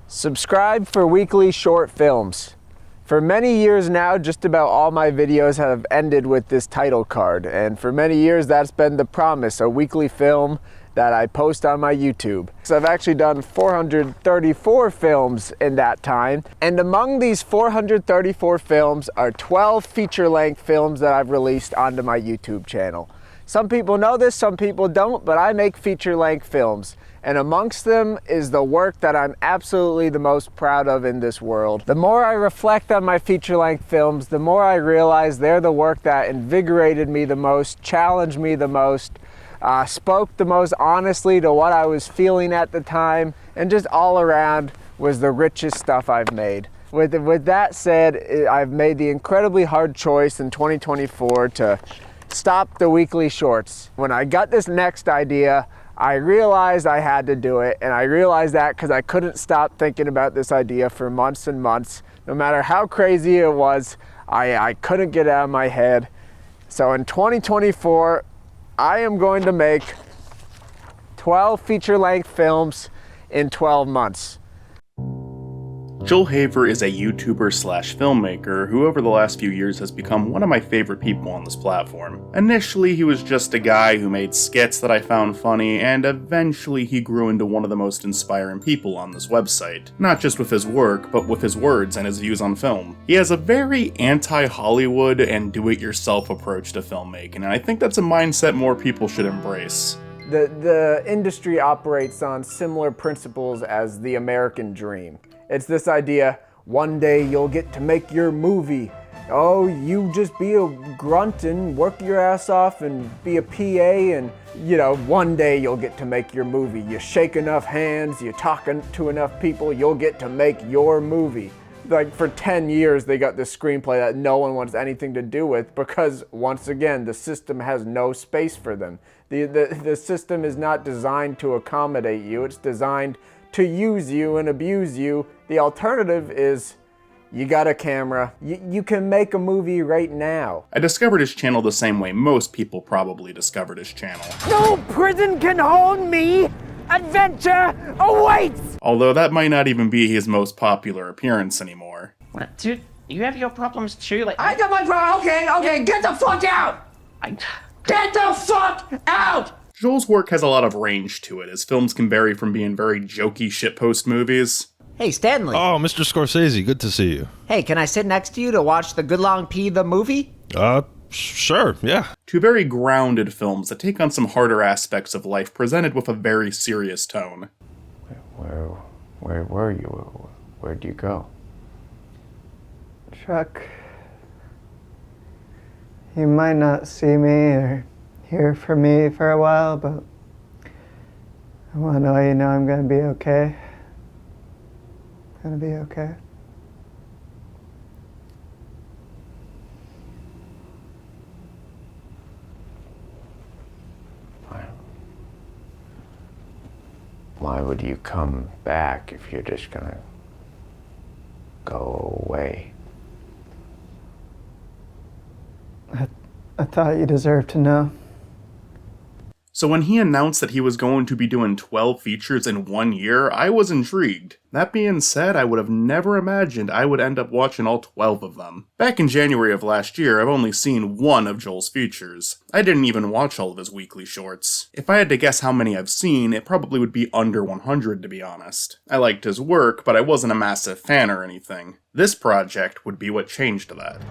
Subscribe for weekly short films. For many years now, just about all my videos have ended with this title card, and for many years that's been the promise, a weekly film that I post on my YouTube. So I've actually done 434 films in that time, and among these 434 films are 12 feature-length films that I've released onto my YouTube channel. Some people know this, some people don't, but I make feature-length films. And amongst them is the work that I'm absolutely the most proud of in this world. The more I reflect on my feature-length films, the more I realize they're the work that invigorated me the most, challenged me the most, spoke the most honestly to what I was feeling at the time, and just all around was the richest stuff I've made. With that said, I've made the incredibly hard choice in 2024 to stop the weekly shorts. When I got this next idea, I realized I had to do it, and I realized that because I couldn't stop thinking about this idea for months and months. No matter how crazy it was, I couldn't get it out of my head. So in 2024, I am going to make 12 feature-length films in 12 months. Joel Haver is a YouTuber slash filmmaker who over the last few years has become one of my favorite people on this platform. Initially, he was just a guy who made skits that I found funny, and eventually he grew into one of the most inspiring people on this website. Not just with his work, but with his words and his views on film. He has a very anti-Hollywood and do-it-yourself approach to filmmaking, and I think that's a mindset more people should embrace. The industry operates on similar principles as the American dream. It's this idea, one day you'll get to make your movie. Oh, you just be a grunt and work your ass off and be a PA and, one day you'll get to make your movie. You shake enough hands, you talk to enough people, you'll get to make your movie. Like for 10 years they got this screenplay that no one wants anything to do with because, once again, the system has no space for them. The system is not designed to accommodate you, it's designed to use you and abuse you. The alternative is you got a camera. You can make a movie right now. I discovered his channel the same way most people probably discovered his channel. No prison can hold me! Adventure awaits! Although that might not even be his most popular appearance anymore. What, dude, you have your problems too? Like, I got my problem. Okay, get the fuck out! Get the fuck out! Joel's work has a lot of range to it. His films can vary from being very jokey shitpost movies. Hey, Stanley. Oh, Mr. Scorsese, good to see you. Hey, can I sit next to you to watch the Good Long P the movie? Sure, yeah. To very grounded films that take on some harder aspects of life presented with a very serious tone. Where were you? Where'd you go? Chuck, you might not see me or hear from me for a while, but I want to let you know I'm going to be okay. Gonna be okay. Why would you come back if you're just gonna go away? I thought you deserved to know. So when he announced that he was going to be doing 12 features in 1 year, I was intrigued. That being said, I would have never imagined I would end up watching all 12 of them. Back in January of last year, I've only seen one of Joel's features. I didn't even watch all of his weekly shorts. If I had to guess how many I've seen, it probably would be under 100 to be honest. I liked his work, but I wasn't a massive fan or anything. This project would be what changed that.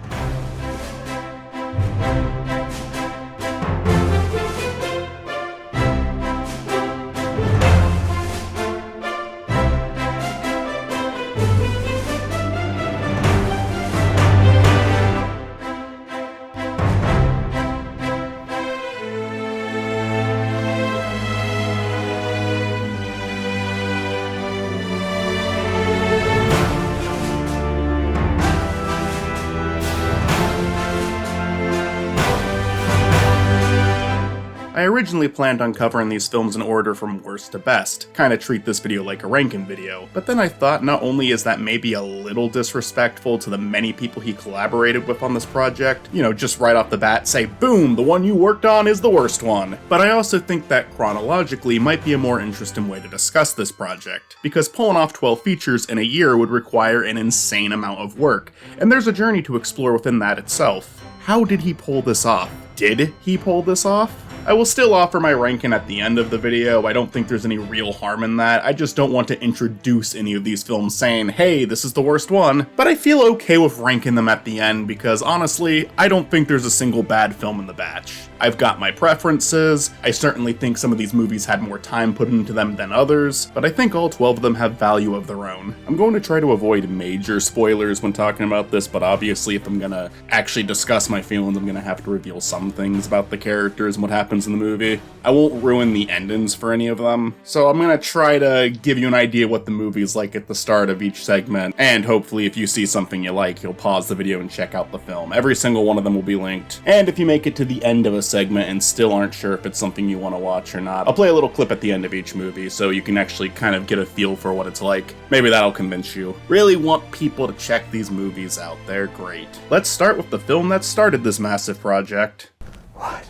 originally planned on covering these films in order from worst to best, kinda treat this video like a ranking video, but then I thought not only is that maybe a little disrespectful to the many people he collaborated with on this project, just right off the bat say, boom, the one you worked on is the worst one, but I also think that chronologically might be a more interesting way to discuss this project, because pulling off 12 features in a year would require an insane amount of work, and there's a journey to explore within that itself. How did he pull this off? Did he pull this off? I will still offer my ranking at the end of the video. I don't think there's any real harm in that. I just don't want to introduce any of these films saying, hey, this is the worst one. But I feel okay with ranking them at the end because honestly, I don't think there's a single bad film in the batch. I've got my preferences. I certainly think some of these movies had more time put into them than others, but I think all 12 of them have value of their own. I'm going to try to avoid major spoilers when talking about this, but obviously if I'm gonna actually discuss my feelings, I'm gonna have to reveal some things about the characters and what happens in the movie. I won't ruin the endings for any of them, so I'm gonna try to give you an idea what the movie's like at the start of each segment, and hopefully if you see something you like, you'll pause the video and check out the film. Every single one of them will be linked, and if you make it to the end of a segment and still aren't sure if it's something you want to watch or not, I'll play a little clip at the end of each movie so you can actually kind of get a feel for what it's like. Maybe that'll convince you. Really want people to check these movies out. They're great. Let's start with the film that started this massive project. What?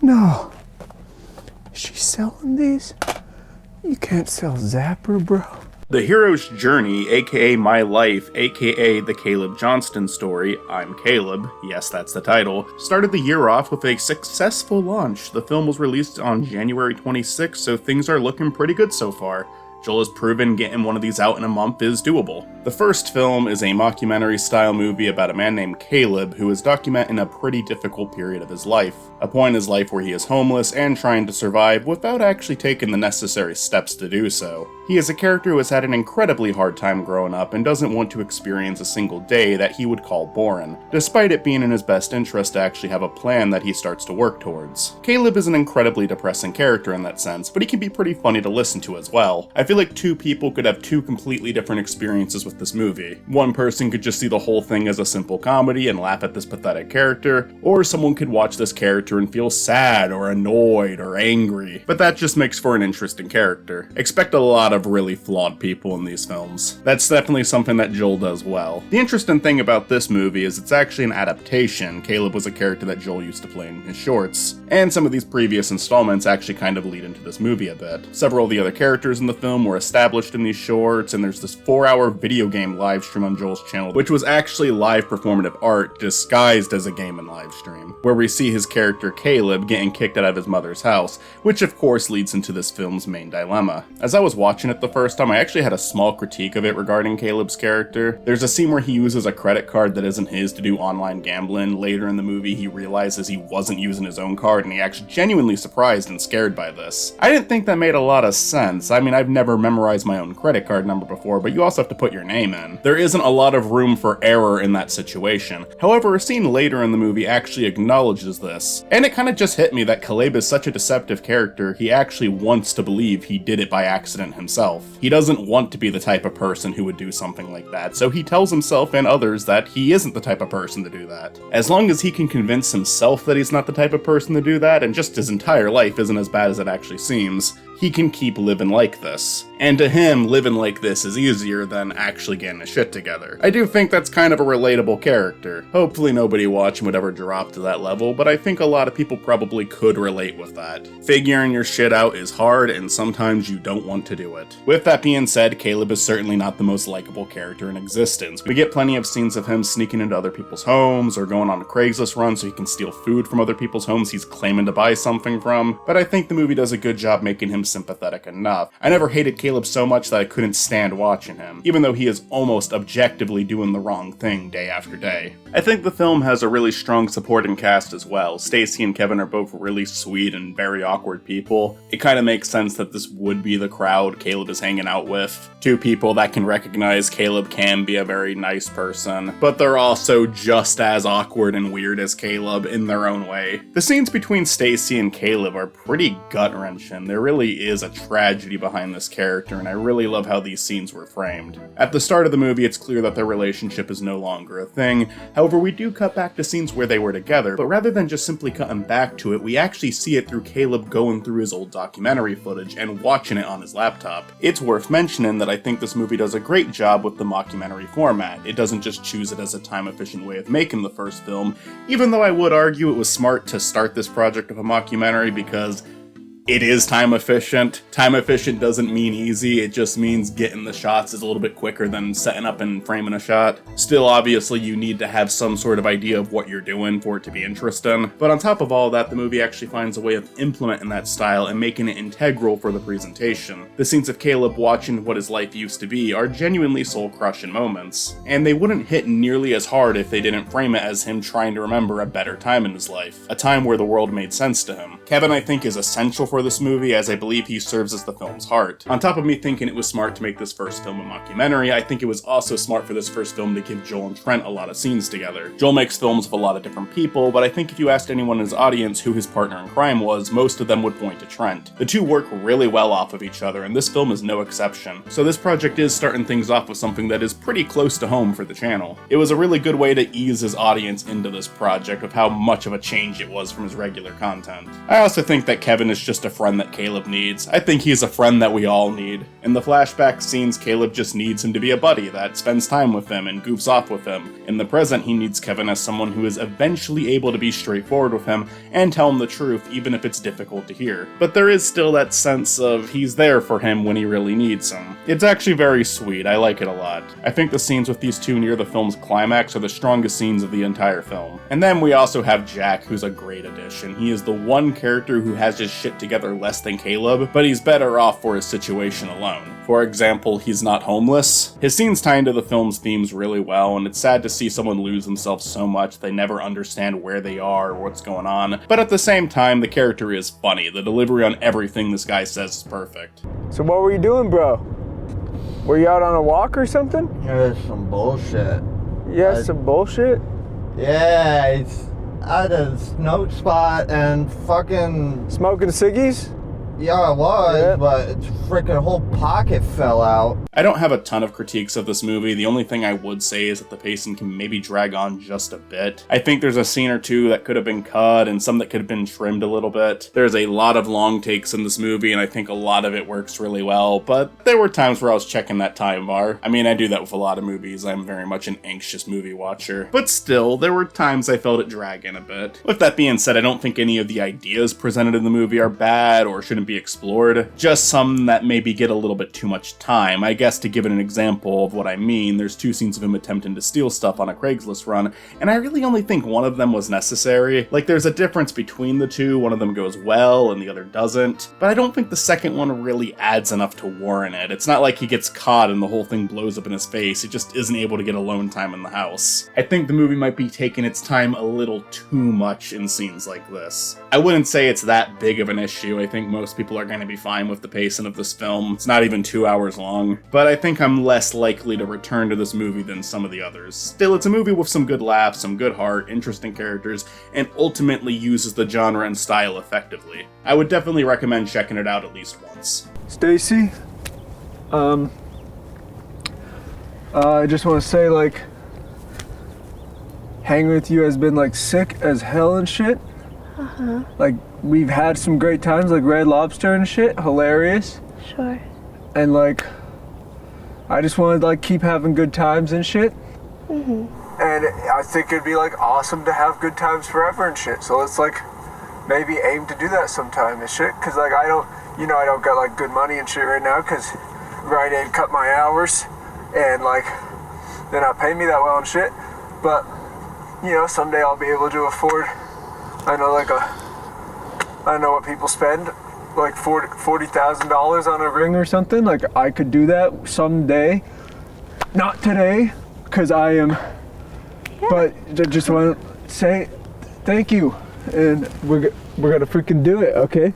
No. Is she selling these? You can't sell Zapper, bro. The hero's journey, aka My Life, aka the Caleb Johnston story, I'm Caleb, yes that's the title, started the year off with a successful launch. The film was released on January 26th, so things are looking pretty good so far. Joel has proven getting one of these out in a month is doable. The first film is a mockumentary-style movie about a man named Caleb who is documenting a pretty difficult period of his life. A point in his life where he is homeless and trying to survive without actually taking the necessary steps to do so. He is a character who has had an incredibly hard time growing up and doesn't want to experience a single day that he would call boring, despite it being in his best interest to actually have a plan that he starts to work towards. Caleb is an incredibly depressing character in that sense, but he can be pretty funny to listen to as well. I feel like two people could have two completely different experiences with this movie. One person could just see the whole thing as a simple comedy and laugh at this pathetic character, or someone could watch this character and feel sad or annoyed or angry, but that just makes for an interesting character. Expect a lot of really flawed people in these films. That's definitely something that Joel does well. The interesting thing about this movie is it's actually an adaptation. Caleb was a character that Joel used to play in his shorts, and some of these previous installments actually kind of lead into this movie a bit. Several of the other characters in the film were established in these shorts, and there's this 4-hour video game live stream on Joel's channel, which was actually live performative art disguised as a game and live stream, where we see his character Caleb getting kicked out of his mother's house, which of course leads into this film's main dilemma. As I was watching it the first time, I actually had a small critique of it regarding Caleb's character. There's a scene where he uses a credit card that isn't his to do online gambling. Later in the movie, he realizes he wasn't using his own card, and he acts genuinely surprised and scared by this. I didn't think that made a lot of sense. I mean, I've never memorized my own credit card number before, but you also have to put your name in. There isn't a lot of room for error in that situation. However, a scene later in the movie actually acknowledges this, and it kind of just hit me that Caleb is such a deceptive character, he actually wants to believe he did it by accident himself. He doesn't want to be the type of person who would do something like that, so he tells himself and others that he isn't the type of person to do that. As long as he can convince himself that he's not the type of person to do that, and just his entire life isn't as bad as it actually seems, he can keep living like this. And to him, living like this is easier than actually getting his shit together. I do think that's kind of a relatable character. Hopefully nobody watching would ever drop to that level, but I think a lot of people probably could relate with that. Figuring your shit out is hard, and sometimes you don't want to do it. With that being said, Caleb is certainly not the most likable character in existence. We get plenty of scenes of him sneaking into other people's homes, or going on a Craigslist run so he can steal food from other people's homes he's claiming to buy something from, but I think the movie does a good job making him sympathetic enough. I never hated Caleb so much that I couldn't stand watching him, even though he is almost objectively doing the wrong thing day after day. I think the film has a really strong supporting cast as well. Stacy and Kevin are both really sweet and very awkward people. It kind of makes sense that this would be the crowd Caleb is hanging out with. Two people that can recognize Caleb can be a very nice person, but they're also just as awkward and weird as Caleb in their own way. The scenes between Stacy and Caleb are pretty gut-wrenching. They're really really is a tragedy behind this character, and I really love how these scenes were framed. At the start of the movie, it's clear that their relationship is no longer a thing. However, we do cut back to scenes where they were together, but rather than just simply cutting back to it, we actually see it through Caleb going through his old documentary footage and watching it on his laptop. It's worth mentioning that I think this movie does a great job with the mockumentary format. It doesn't just choose it as a time-efficient way of making the first film, even though I would argue it was smart to start this project of a mockumentary because it is time efficient. Time efficient doesn't mean easy, it just means getting the shots is a little bit quicker than setting up and framing a shot. Still, obviously, you need to have some sort of idea of what you're doing for it to be interesting. But on top of all that, the movie actually finds a way of implementing that style and making it integral for the presentation. The scenes of Caleb watching what his life used to be are genuinely soul-crushing moments, and they wouldn't hit nearly as hard if they didn't frame it as him trying to remember a better time in his life, a time where the world made sense to him. Kevin, I think, is essential for this movie, as I believe he serves as the film's heart. On top of me thinking it was smart to make this first film a mockumentary, I think it was also smart for this first film to give Joel and Trent a lot of scenes together. Joel makes films with a lot of different people, but I think if you asked anyone in his audience who his partner in crime was, most of them would point to Trent. The two work really well off of each other, and this film is no exception. So this project is starting things off with something that is pretty close to home for the channel. It was a really good way to ease his audience into this project of how much of a change it was from his regular content. I also think that Kevin is just a friend that Caleb needs. I think he's a friend that we all need. In the flashback scenes, Caleb just needs him to be a buddy that spends time with him and goofs off with him. In the present, he needs Kevin as someone who is eventually able to be straightforward with him and tell him the truth, even if it's difficult to hear. But there is still that sense of he's there for him when he really needs him. It's actually very sweet. I like it a lot. I think the scenes with these two near the film's climax are the strongest scenes of the entire film. And then we also have Jack, who's a great addition. He is the one character who has his shit together less than Caleb, but he's better off for his situation alone. For example, he's not homeless. His scenes tie into the film's themes really well, and it's sad to see someone lose themselves so much they never understand where they are or what's going on. But at the same time, the character is funny. The delivery on everything this guy says is perfect. So what were you doing, bro? Were you out on a walk or something? There's some bullshit. Yeah, some bullshit? Yeah, it's at a snow spot and fucking... Smoking ciggies? Yeah, I was, Yeah. but its freaking whole pocket fell out. I don't have a ton of critiques of this movie. The only thing I would say is that the pacing can maybe drag on just a bit. I think there's a scene or two that could have been cut and some that could have been trimmed a little bit. There's a lot of long takes in this movie, and I think a lot of it works really well, but there were times where I was checking that time bar. I mean, I do that with a lot of movies. I'm very much an anxious movie watcher. But still, there were times I felt it dragging a bit. With that being said, I don't think any of the ideas presented in the movie are bad or shouldn't be explored. Just some that maybe get a little bit too much time. I guess to give it an example of what I mean, there's two scenes of him attempting to steal stuff on a Craigslist run, and I really only think one of them was necessary. Like, there's a difference between the two, one of them goes well and the other doesn't, but I don't think the second one really adds enough to warrant it. It's not like he gets caught and the whole thing blows up in his face, he just isn't able to get alone time in the house. I think the movie might be taking its time a little too much in scenes like this. I wouldn't say it's that big of an issue. I think most people are going to be fine with the pacing of this film. It's not even 2 hours long, but I think I'm less likely to return to this movie than some of the others. Still, it's a movie with some good laughs, some good heart, interesting characters, and ultimately uses the genre and style effectively. I would definitely recommend checking it out at least once. Stacy, I just want to say, like, hanging with you has been, like, sick as hell and shit. Like, we've had some great times, like Red Lobster and shit, hilarious. Sure. And, like, I just want to, like, keep having good times and shit. And I think it'd be, like, awesome to have good times forever and shit. So let's, like, maybe aim to do that sometime and shit. Because, like, I don't got, like, good money and shit right now because Rite Aid cut my hours. And, like, they're not paying me that well and shit. But, you know, someday I'll be able to afford, I know what people spend, like $40,000 on a ring or something. Like, I could do that someday. Not today, because I am. Yeah. But I just want to say thank you, and we're gonna freaking do it, okay?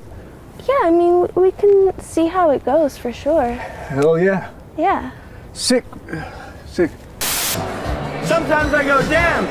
Yeah, I mean, we can see how it goes for sure. Hell yeah. Yeah. Sick. Sometimes I go, damn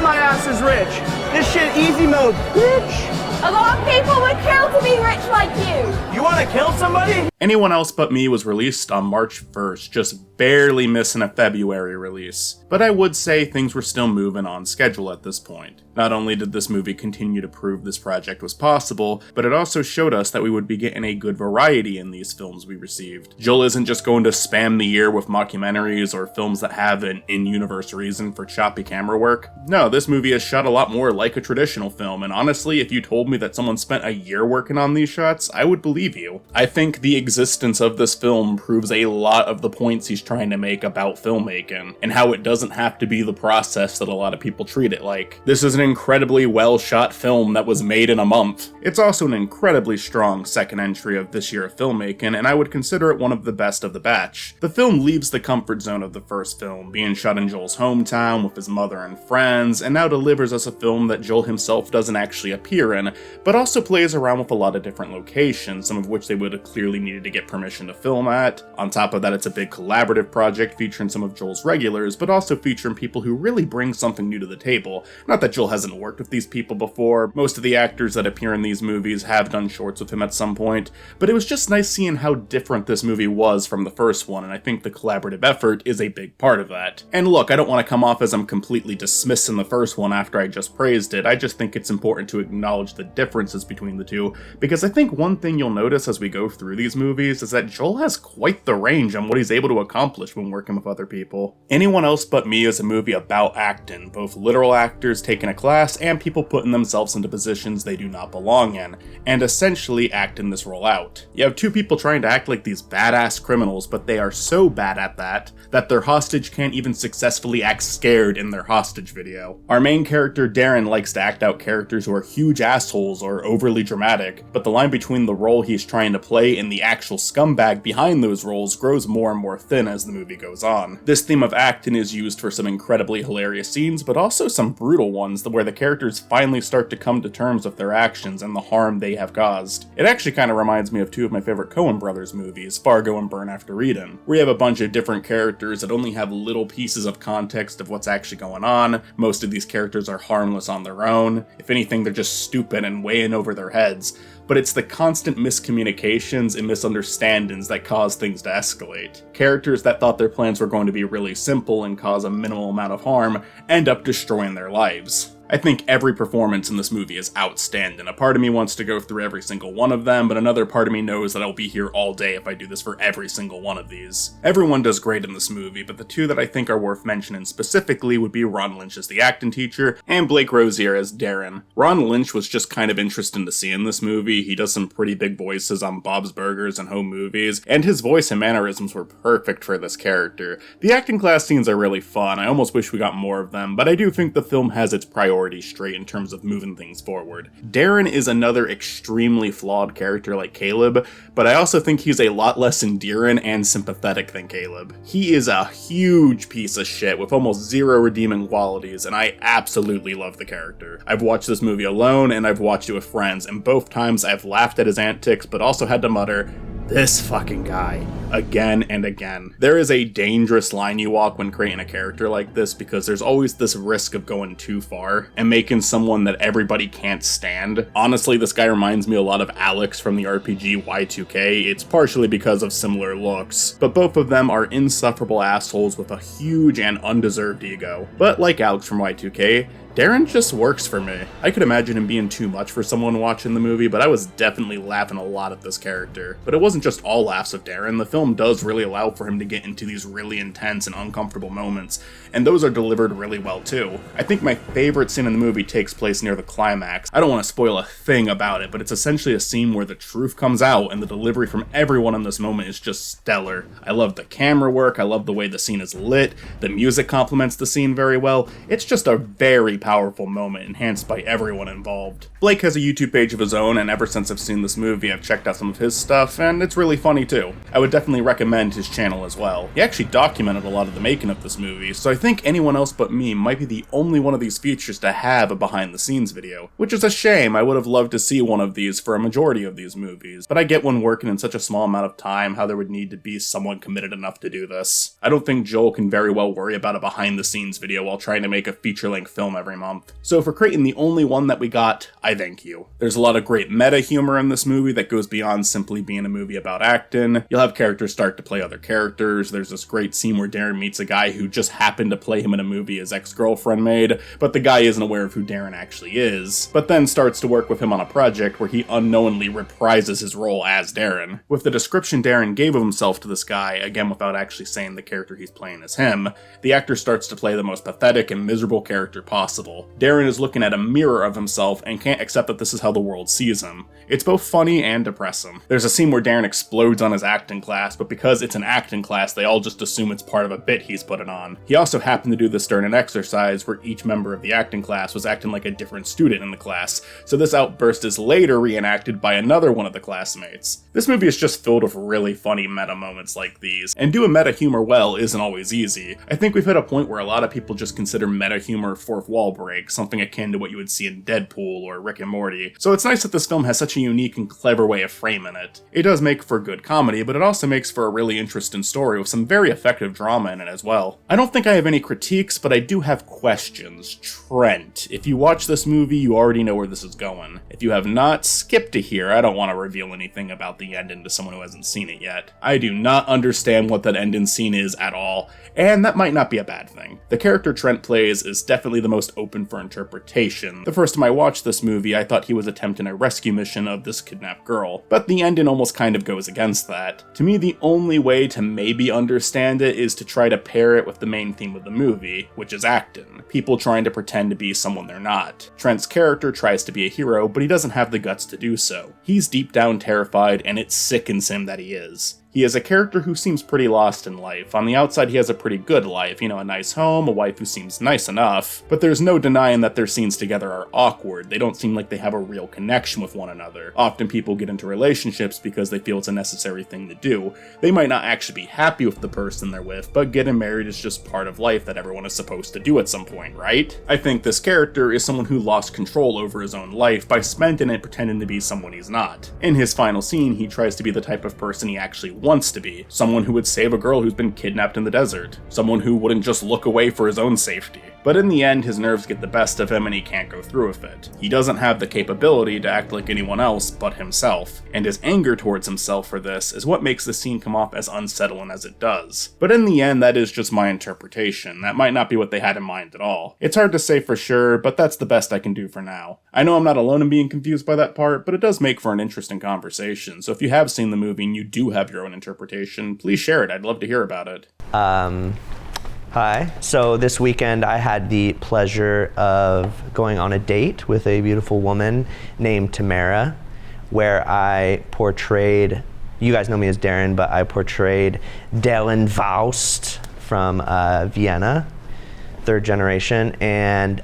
my ass is rich. This shit easy mode, bitch. A lot of people would kill to be rich like you. You want to kill somebody? Anyone Else But Me was released on March 1st, just barely missing a February release. But I would say things were still moving on schedule at this point. Not only did this movie continue to prove this project was possible, but it also showed us that we would be getting a good variety in these films we received. Joel isn't just going to spam the year with mockumentaries or films that have an in-universe reason for choppy camera work. No, this movie is shot a lot more like a traditional film, and honestly, if you told me that someone spent a year working on these shots, I would believe you. I think the existence of this film proves a lot of the points he's trying to make about filmmaking, and how it doesn't have to be the process that a lot of people treat it like. This is an incredibly well-shot film that was made in a month. It's also an incredibly strong second entry of this year of filmmaking, and I would consider it one of the best of the batch. The film leaves the comfort zone of the first film, being shot in Joel's hometown with his mother and friends, and now delivers us a film that Joel himself doesn't actually appear in, but also plays around with a lot of different locations, some of which they would have clearly needed to get permission to film at. On top of that, it's a big collaborative project featuring some of Joel's regulars, but also featuring people who really bring something new to the table. Not that Joel hasn't worked with these people before, most of the actors that appear in these movies have done shorts with him at some point, but it was just nice seeing how different this movie was from the first one, and I think the collaborative effort is a big part of that. And look, I don't want to come off as I'm completely dismissing the first one after I just praised it, I just think it's important to acknowledge the differences between the two, because I think one thing you'll notice as we go through these movies is that Joel has quite the range on what he's able to accomplish when working with other people. Anyone Else But Me is a movie about acting, both literal actors taking a class and people putting themselves into positions they do not belong in, and essentially acting this role out. You have two people trying to act like these badass criminals, but they are so bad at that their hostage can't even successfully act scared in their hostage video. Our main character Darren likes to act out characters who are huge assholes or overly dramatic, but the line between the role he's trying to play and the actual scumbag behind those roles grows more and more thin as the movie goes on. This theme of acting is used for some incredibly hilarious scenes, but also some brutal ones where the characters finally start to come to terms with their actions and the harm they have caused. It actually kind of reminds me of two of my favorite Coen Brothers movies, Fargo and Burn After Reading, where you have a bunch of different characters that only have little pieces of context of what's actually going on. Most of these characters are harmless on their own. If anything, they're just stupid and way in over their heads. But it's the constant miscommunications and misunderstandings that cause things to escalate. Characters that thought their plans were going to be really simple and cause a minimal amount of harm end up destroying their lives. I think every performance in this movie is outstanding. A part of me wants to go through every single one of them, but another part of me knows that I'll be here all day if I do this for every single one of these. Everyone does great in this movie, but the two that I think are worth mentioning specifically would be Ron Lynch as the acting teacher and Blake Rosier as Darren. Ron Lynch was just kind of interesting to see in this movie. He does some pretty big voices on Bob's Burgers and home movies, and his voice and mannerisms were perfect for this character. The acting class scenes are really fun. I almost wish we got more of them, but I do think the film has its priorities straight in terms of moving things forward. Darren is another extremely flawed character like Caleb, but I also think he's a lot less endearing and sympathetic than Caleb. He is a huge piece of shit with almost zero redeeming qualities, and I absolutely love the character. I've watched this movie alone and I've watched it with friends, and both times I've laughed at his antics but also had to mutter, "This fucking guy," again and again. There is a dangerous line you walk when creating a character like this, because there's always this risk of going too far and making someone that everybody can't stand. Honestly, this guy reminds me a lot of Alex from the RPG Y2K. It's partially because of similar looks, but both of them are insufferable assholes with a huge and undeserved ego. But like Alex from Y2K, Darren just works for me. I could imagine him being too much for someone watching the movie, but I was definitely laughing a lot at this character. But it wasn't just all laughs of Darren. The film does really allow for him to get into these really intense and uncomfortable moments, and those are delivered really well too. I think my favorite scene in the movie takes place near the climax. I don't want to spoil a thing about it, but it's essentially a scene where the truth comes out, and the delivery from everyone in this moment is just stellar. I love the camera work, I love the way the scene is lit, the music complements the scene very well. It's just a very powerful moment enhanced by everyone involved. Blake has a YouTube page of his own, and ever since I've seen this movie, I've checked out some of his stuff, and it's really funny too. I would definitely definitely recommend his channel as well. He actually documented a lot of the making of this movie, so I think anyone else but me might be the only one of these features to have a behind the scenes video, which is a shame. I would have loved to see one of these for a majority of these movies, but I get when working in such a small amount of time how there would need to be someone committed enough to do this. I don't think Joel can very well worry about a behind the scenes video while trying to make a feature-length film every month. So for creating the only one that we got, I thank you. There's a lot of great meta humor in this movie that goes beyond simply being a movie about acting. You'll have characters start to play other characters. There's this great scene where Darren meets a guy who just happened to play him in a movie his ex-girlfriend made, but the guy isn't aware of who Darren actually is, but then starts to work with him on a project where he unknowingly reprises his role as Darren. With the description Darren gave of himself to this guy, again without actually saying the character he's playing as him, the actor starts to play the most pathetic and miserable character possible. Darren is looking at a mirror of himself and can't accept that this is how the world sees him. It's both funny and depressing. There's a scene where Darren explodes on his acting class, but because it's an acting class, they all just assume it's part of a bit he's putting on. He also happened to do this during an exercise where each member of the acting class was acting like a different student in the class, so this outburst is later reenacted by another one of the classmates. This movie is just filled with really funny meta moments like these, and doing meta humor well isn't always easy. I think we've hit a point where a lot of people just consider meta humor fourth wall break, something akin to what you would see in Deadpool or Rick and Morty, so it's nice that this film has such a unique and clever way of framing it. It does make for good comedy, but it also makes for a really interesting story with some very effective drama in it as well. I don't think I have any critiques, but I do have questions. Trent, if you watch this movie, you already know where this is going. If you have not, skip to here. I don't want to reveal anything about the ending to someone who hasn't seen it yet. I do not understand what that ending scene is at all, and that might not be a bad thing. The character Trent plays is definitely the most open for interpretation. The first time I watched this movie, I thought he was attempting a rescue mission of this kidnapped girl, but the ending almost kind of goes against that. To me, the only way to maybe understand it is to try to pair it with the main theme of the movie, which is acting. People trying to pretend to be someone they're not. Trent's character tries to be a hero, but he doesn't have the guts to do so. He's deep down terrified, and it sickens him that he is. He is a character who seems pretty lost in life. On the outside, he has a pretty good life, a nice home, a wife who seems nice enough, but there's no denying that their scenes together are awkward. They don't seem like they have a real connection with one another. Often people get into relationships because they feel it's a necessary thing to do. They might not actually be happy with the person they're with, but getting married is just part of life that everyone is supposed to do at some point, right? I think this character is someone who lost control over his own life by spending it pretending to be someone he's not. In his final scene, he tries to be the type of person he actually wants to be. Someone who would save a girl who's been kidnapped in the desert. Someone who wouldn't just look away for his own safety. But in the end, his nerves get the best of him and he can't go through with it. He doesn't have the capability to act like anyone else but himself, and his anger towards himself for this is what makes the scene come off as unsettling as it does. But in the end, that is just my interpretation. That might not be what they had in mind at all. It's hard to say for sure, but that's the best I can do for now. I know I'm not alone in being confused by that part, but it does make for an interesting conversation, so if you have seen the movie and you do have your own interpretation, please share it. I'd love to hear about it. Hi. So this weekend I had the pleasure of going on a date with a beautiful woman named Tamara, where I portrayed, you guys know me as Darren, but I portrayed Dylan Faust from Vienna, third generation, and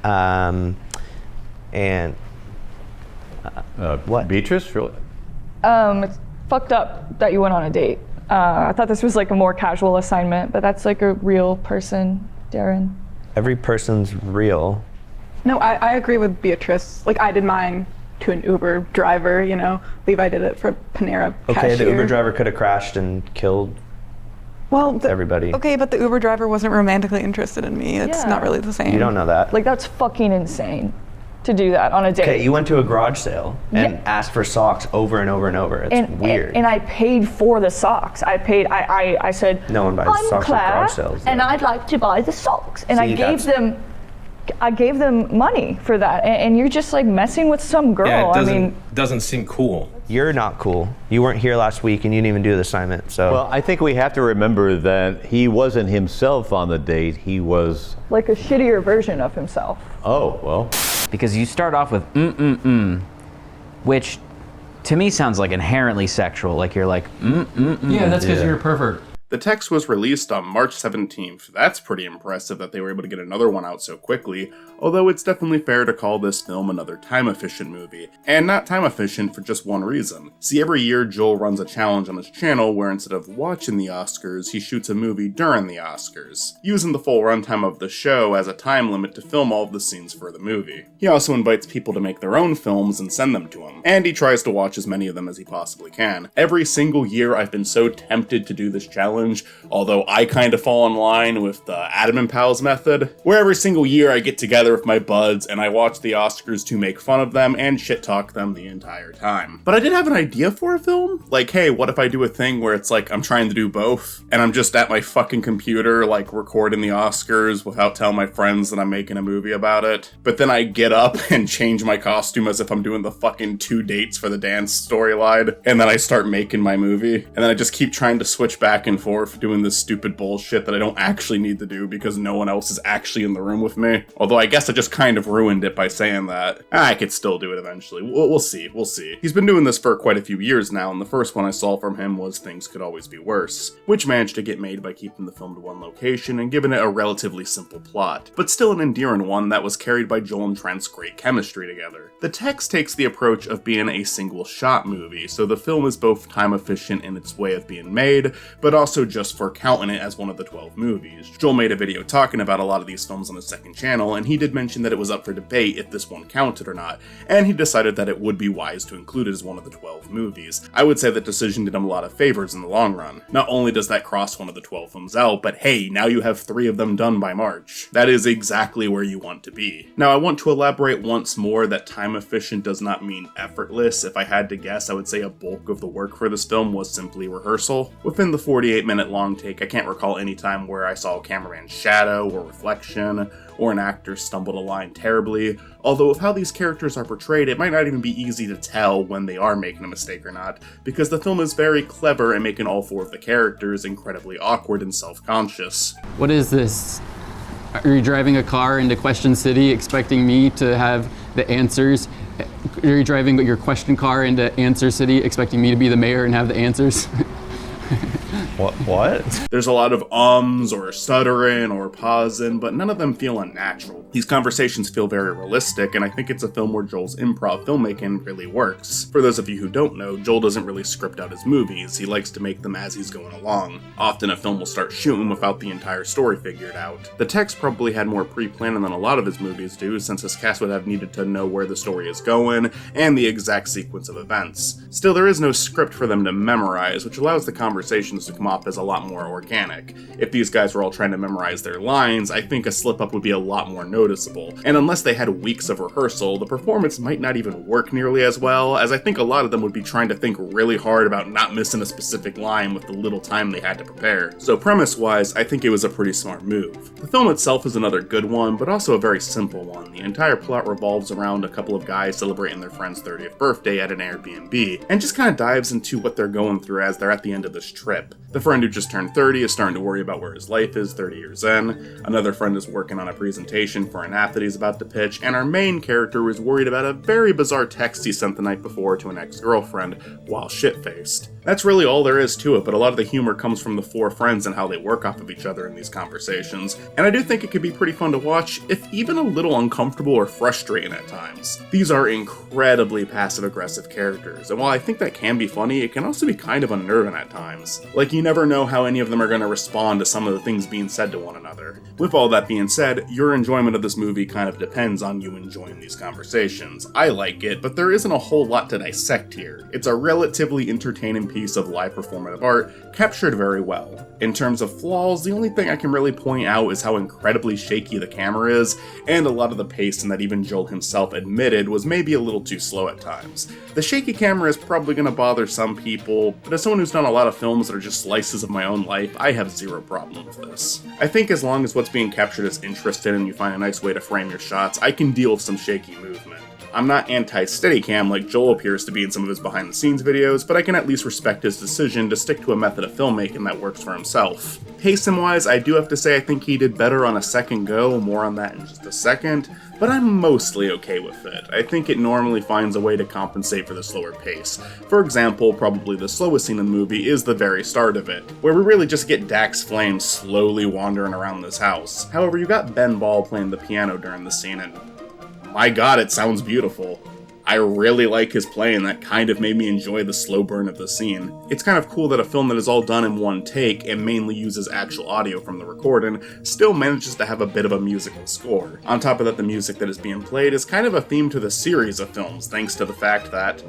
what? Beatrice, really? It's fucked up that you went on a date. I thought this was like a more casual assignment, but that's like a real person, Darren. Every person's real. No, I agree with Beatrice. Like, I did mine to an Uber driver, Levi did it for Panera cashier. Okay, the Uber driver could have crashed and killed everybody. Okay, but the Uber driver wasn't romantically interested in me. It's not really the same. You don't know that. Like, that's fucking insane to do that on a date. Okay, you went to a garage sale and asked for socks over and over and over. It's weird. And I paid for the socks. I said, no one buys I'm socks Claire, at garage sales. and I'd like to buy the socks. And See, I gave them money for that. And you're just like messing with some girl. Yeah, doesn't seem cool. You're not cool. You weren't here last week and you didn't even do the assignment, so. Well, I think we have to remember that he wasn't himself on the date. He was like a shittier version of himself. Oh, well. Because you start off with which to me sounds like inherently sexual. Like you're like Yeah, that's because you're a pervert. The text was released on March 17th. That's pretty impressive that they were able to get another one out so quickly, although it's definitely fair to call this film another time-efficient movie. And not time-efficient for just one reason. See, every year Joel runs a challenge on his channel where instead of watching the Oscars, he shoots a movie during the Oscars, using the full runtime of the show as a time limit to film all of the scenes for the movie. He also invites people to make their own films and send them to him, and he tries to watch as many of them as he possibly can. Every single year I've been so tempted to do this challenge, although I kind of fall in line with the Adam and Pals method, where every single year I get together with my buds and I watch the Oscars to make fun of them and shit talk them the entire time. But I did have an idea for a film. Like, hey, what if I do a thing where it's like I'm trying to do both, and I'm just at my fucking computer, like, recording the Oscars without telling my friends that I'm making a movie about it, but then I get up and change my costume as if I'm doing the fucking 2 dates for the dance storyline, and then I start making my movie, and then I just keep trying to switch back and forth doing this stupid bullshit that I don't actually need to do because no one else is actually in the room with me. Although I guess I just kind of ruined it by saying that. I could still do it eventually. We'll see. He's been doing this for quite a few years now, and the first one I saw from him was Things Could Always Be Worse, which managed to get made by keeping the film to one location and giving it a relatively simple plot, but still an endearing one that was carried by Joel and Trent's great chemistry together. The text takes the approach of being a single shot movie, so the film is both time efficient in its way of being made, but also just for counting it as one of the 12 movies. Joel made a video talking about a lot of these films on his second channel, and he did mention that it was up for debate if this one counted or not, and he decided that it would be wise to include it as one of the 12 movies. I would say that decision did him a lot of favors in the long run. Not only does that cross one of the 12 films out, but hey, now you have 3 of them done by March. That is exactly where you want to be. Now, I want to elaborate once more that time efficient does not mean effortless. If I had to guess, I would say a bulk of the work for this film was simply rehearsal. Within the 48-minute long take, I can't recall any time where I saw a cameraman's shadow or reflection, or an actor stumbled a line terribly, although with how these characters are portrayed, it might not even be easy to tell when they are making a mistake or not, because the film is very clever at making all 4 of the characters incredibly awkward and self-conscious. What is this? Are you driving a car into Question City expecting me to have the answers? Are you driving your question car into Answer City expecting me to be the mayor and have the answers? What? There's a lot of ums or stuttering or pausing, but none of them feel unnatural. These conversations feel very realistic, and I think it's a film where Joel's improv filmmaking really works. For those of you who don't know, Joel doesn't really script out his movies, he likes to make them as he's going along. Often a film will start shooting without the entire story figured out. The text probably had more pre-planning than a lot of his movies do, since his cast would have needed to know where the story is going and the exact sequence of events. Still, there is no script for them to memorize, which allows the conversations to come off as a lot more organic. If these guys were all trying to memorize their lines, I think a slip-up would be a lot more noticeable, and unless they had weeks of rehearsal, the performance might not even work nearly as well, as I think a lot of them would be trying to think really hard about not missing a specific line with the little time they had to prepare. So premise-wise, I think it was a pretty smart move. The film itself is another good one, but also a very simple one. The entire plot revolves around a couple of guys celebrating their friend's 30th birthday at an Airbnb, and just kind of dives into what they're going through as they're at the end of this trip. The friend who just turned 30 is starting to worry about where his life is 30 years in, another friend is working on a presentation for an app that he's about to pitch, and our main character is worried about a very bizarre text he sent the night before to an ex-girlfriend while shit-faced. That's really all there is to it, but a lot of the humor comes from the 4 friends and how they work off of each other in these conversations, and I do think it could be pretty fun to watch, if even a little uncomfortable or frustrating at times. These are incredibly passive-aggressive characters, and while I think that can be funny, it can also be kind of unnerving at times. Like, you never know how any of them are going to respond to some of the things being said to one another. With all that being said, your enjoyment of this movie kind of depends on you enjoying these conversations. I like it, but there isn't a whole lot to dissect here. It's a relatively entertaining piece of live performative art, captured very well. In terms of flaws, the only thing I can really point out is how incredibly shaky the camera is, and a lot of the pacing that even Joel himself admitted was maybe a little too slow at times. The shaky camera is probably going to bother some people, but as someone who's done a lot of films that are just slices of my own life, I have zero problem with this. I think as long as what's being captured is interesting and you find a nice way to frame your shots, I can deal with some shaky movement. I'm not anti-Steadicam like Joel appears to be in some of his behind-the-scenes videos, but I can at least respect his decision to stick to a method of filmmaking that works for himself. Pacing-wise, I do have to say I think he did better on a second go, more on that in just a second, but I'm mostly okay with it. I think it normally finds a way to compensate for the slower pace. For example, probably the slowest scene in the movie is the very start of it, where we really just get Dax Flame slowly wandering around this house. However, you got Ben Ball playing the piano during the scene, and my god, it sounds beautiful. I really like his playing. That kind of made me enjoy the slow burn of the scene. It's kind of cool that a film that is all done in one take and mainly uses actual audio from the recording still manages to have a bit of a musical score. On top of that, the music that is being played is kind of a theme to the series of films, thanks to the fact that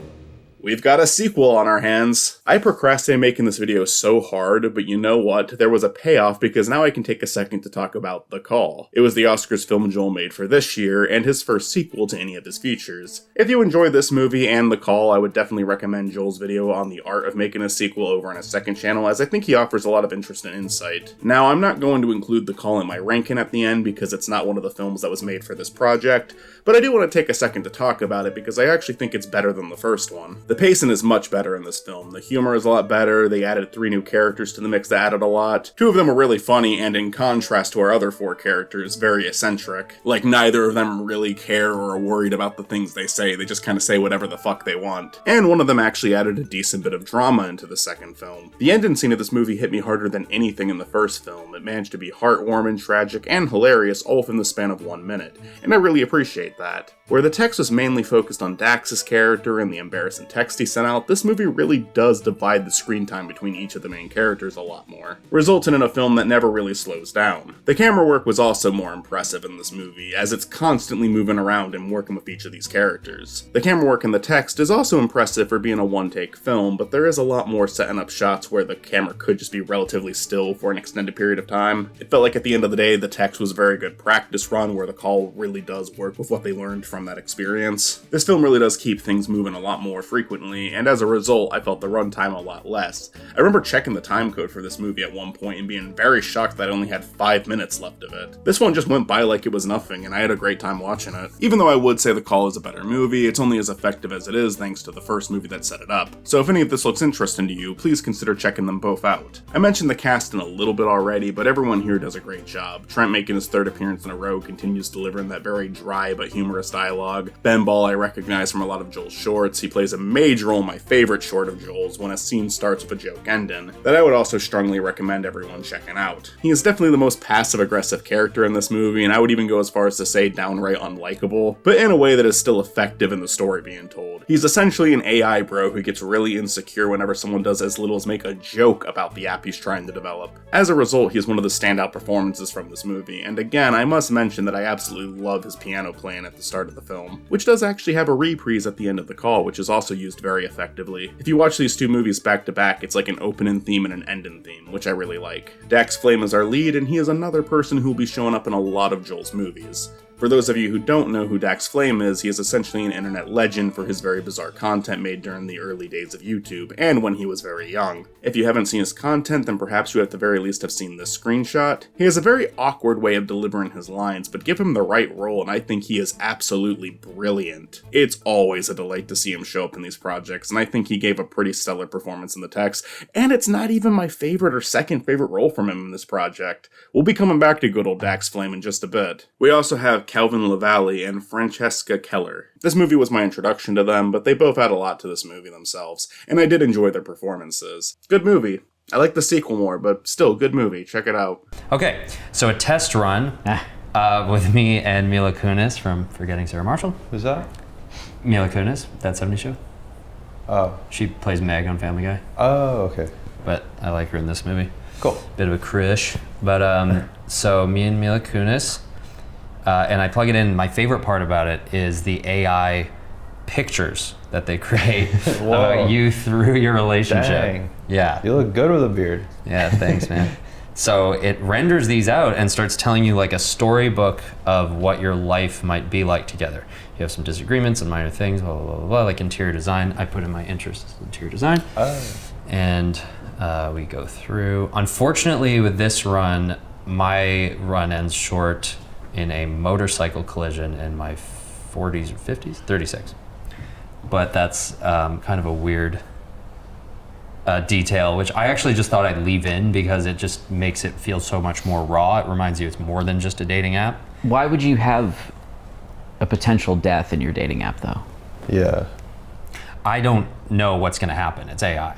we've got a sequel on our hands. I procrastinated making this video so hard, but you know what? There was a payoff because now I can take a second to talk about The Call. It was the Oscars film Joel made for this year, and his first sequel to any of his features. If you enjoy this movie and The Call, I would definitely recommend Joel's video on the art of making a sequel over on his second channel, as I think he offers a lot of interest and insight. Now, I'm not going to include The Call in my ranking at the end because it's not one of the films that was made for this project, but I do want to take a second to talk about it because I actually think it's better than the first one. The pacing is much better in this film. The humor is a lot better. They added 3 new characters to the mix that added a lot. 2 of them are really funny, and in contrast to our other 4 characters, very eccentric. Like, neither of them really care or are worried about the things they say. They just kind of say whatever the fuck they want. And one of them actually added a decent bit of drama into the second film. The ending scene of this movie hit me harder than anything in the first film. It managed to be heartwarming, tragic, and hilarious all within the span of 1 minute, and I really appreciate that. Where the text was mainly focused on Dax's character and the embarrassing text he sent out, this movie really does divide the screen time between each of the main characters a lot more, resulting in a film that never really slows down. The camera work was also more impressive in this movie, as it's constantly moving around and working with each of these characters. The camera work in the text is also impressive for being a one-take film, but there is a lot more setting up shots where the camera could just be relatively still for an extended period of time. It felt like at the end of the day, the text was a very good practice run where The Call really does work with what they learned from that experience. This film really does keep things moving a lot more frequently, and as a result, I felt the runtime a lot less. I remember checking the time code for this movie at one point and being very shocked that I only had 5 minutes left of it. This one just went by like it was nothing, and I had a great time watching it. Even though I would say The Call is a better movie, it's only as effective as it is thanks to the first movie that set it up. So if any of this looks interesting to you, please consider checking them both out. I mentioned the casting a little bit already, but everyone here does a great job. Trent, making his 3rd appearance in a row, continues delivering that very dry but humorous dialogue. Ben Ball I recognize from a lot of Joel's shorts. He plays a major role in my favorite short of Joel's, when a scene starts with a joke ending, that I would also strongly recommend everyone checking out. He is definitely the most passive-aggressive character in this movie, and I would even go as far as to say downright unlikable, but in a way that is still effective in the story being told. He's essentially an AI bro who gets really insecure whenever someone does as little as make a joke about the app he's trying to develop. As a result, he is one of the standout performances from this movie, and again, I must mention that I absolutely love his piano playing at the start of the film, which does actually have a reprise at the end of The Call, which is also used very effectively. If you watch these 2 movies back to back, it's like an opening theme and an ending theme, which I really like. Dax Flame is our lead, and he is another person who will be showing up in a lot of Joel's movies. For those of you who don't know who Dax Flame is, he is essentially an internet legend for his very bizarre content made during the early days of YouTube, and when he was very young. If you haven't seen his content, then perhaps you at the very least have seen this screenshot. He has a very awkward way of delivering his lines, but give him the right role and I think he is absolutely brilliant. It's always a delight to see him show up in these projects, and I think he gave a pretty stellar performance in the text, and it's not even my favorite or second favorite role from him in this project. We'll be coming back to good old Dax Flame in just a bit. We also have Calvin LaValle and Francesca Keller. This movie was my introduction to them, but they both add a lot to this movie themselves, and I did enjoy their performances. Good movie. I like the sequel more, but still, good movie. Check it out. Okay, so a test run with me and Mila Kunis from Forgetting Sarah Marshall. Who's that? Mila Kunis, That 70s Show. Oh. She plays Meg on Family Guy. Oh, okay. But I like her in this movie. Cool. Bit of a crush. But so me and Mila Kunis, and I plug it in. My favorite part about it is the AI pictures that they create about you through your relationship. Dang. Yeah. You look good with a beard. Yeah, thanks, man. So it renders these out and starts telling you like a storybook of what your life might be like together. You have some disagreements and minor things, blah, blah, blah, blah, like interior design. I put in my interests in interior design. Oh. And we go through. Unfortunately, with this run, my run ends short in a motorcycle collision, and my 40s or 50s, 36. But that's kind of a weird detail, which I actually just thought I'd leave in because it just makes it feel so much more raw. It reminds you it's more than just a dating app. Why would you have a potential death in your dating app, though? Yeah. I don't know what's going to happen. It's AI.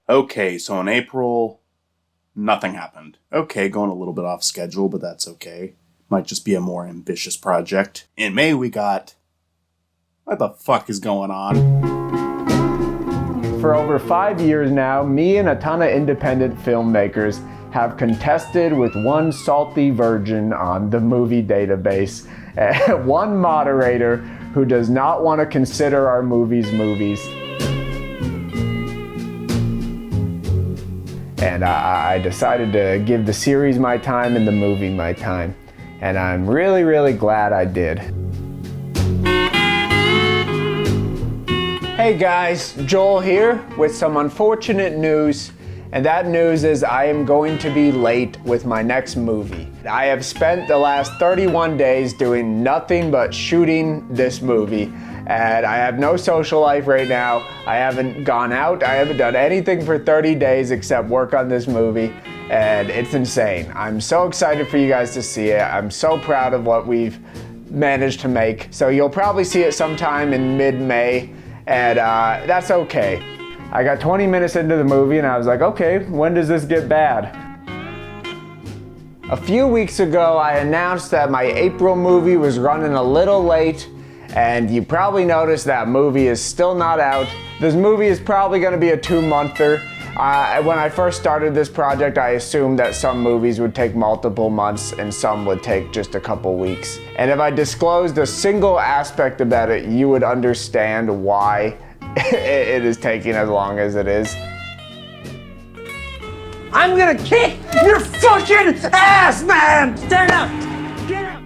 Okay, so in April, nothing happened. Okay, going a little bit off schedule, but that's okay. Might just be a more ambitious project. In May, we got... What the fuck is going on? For over 5 years now, me and a ton of independent filmmakers have contested with one salty virgin on the movie database, one moderator who does not want to consider our movies. And I decided to give the series my time and the movie my time. And I'm really, really glad I did. Hey guys, Joel here with some unfortunate news. And that news is I am going to be late with my next movie. I have spent the last 31 days doing nothing but shooting this movie. And I have no social life right now. I haven't gone out. I haven't done anything for 30 days except work on this movie. And it's insane. I'm so excited for you guys to see it. I'm so proud of what we've managed to make. So you'll probably see it sometime in mid-May. And that's okay. I got 20 minutes into the movie and I was like, okay, when does this get bad? A few weeks ago, I announced that my April movie was running a little late, and you probably noticed that movie is still not out. This movie is probably gonna be a 2-monther. When I first started this project, I assumed that some movies would take multiple months and some would take just a couple weeks. And if I disclosed a single aspect about it, you would understand why it is taking as long as it is. I'm gonna kick your fucking ass, man! Stand up! Get up!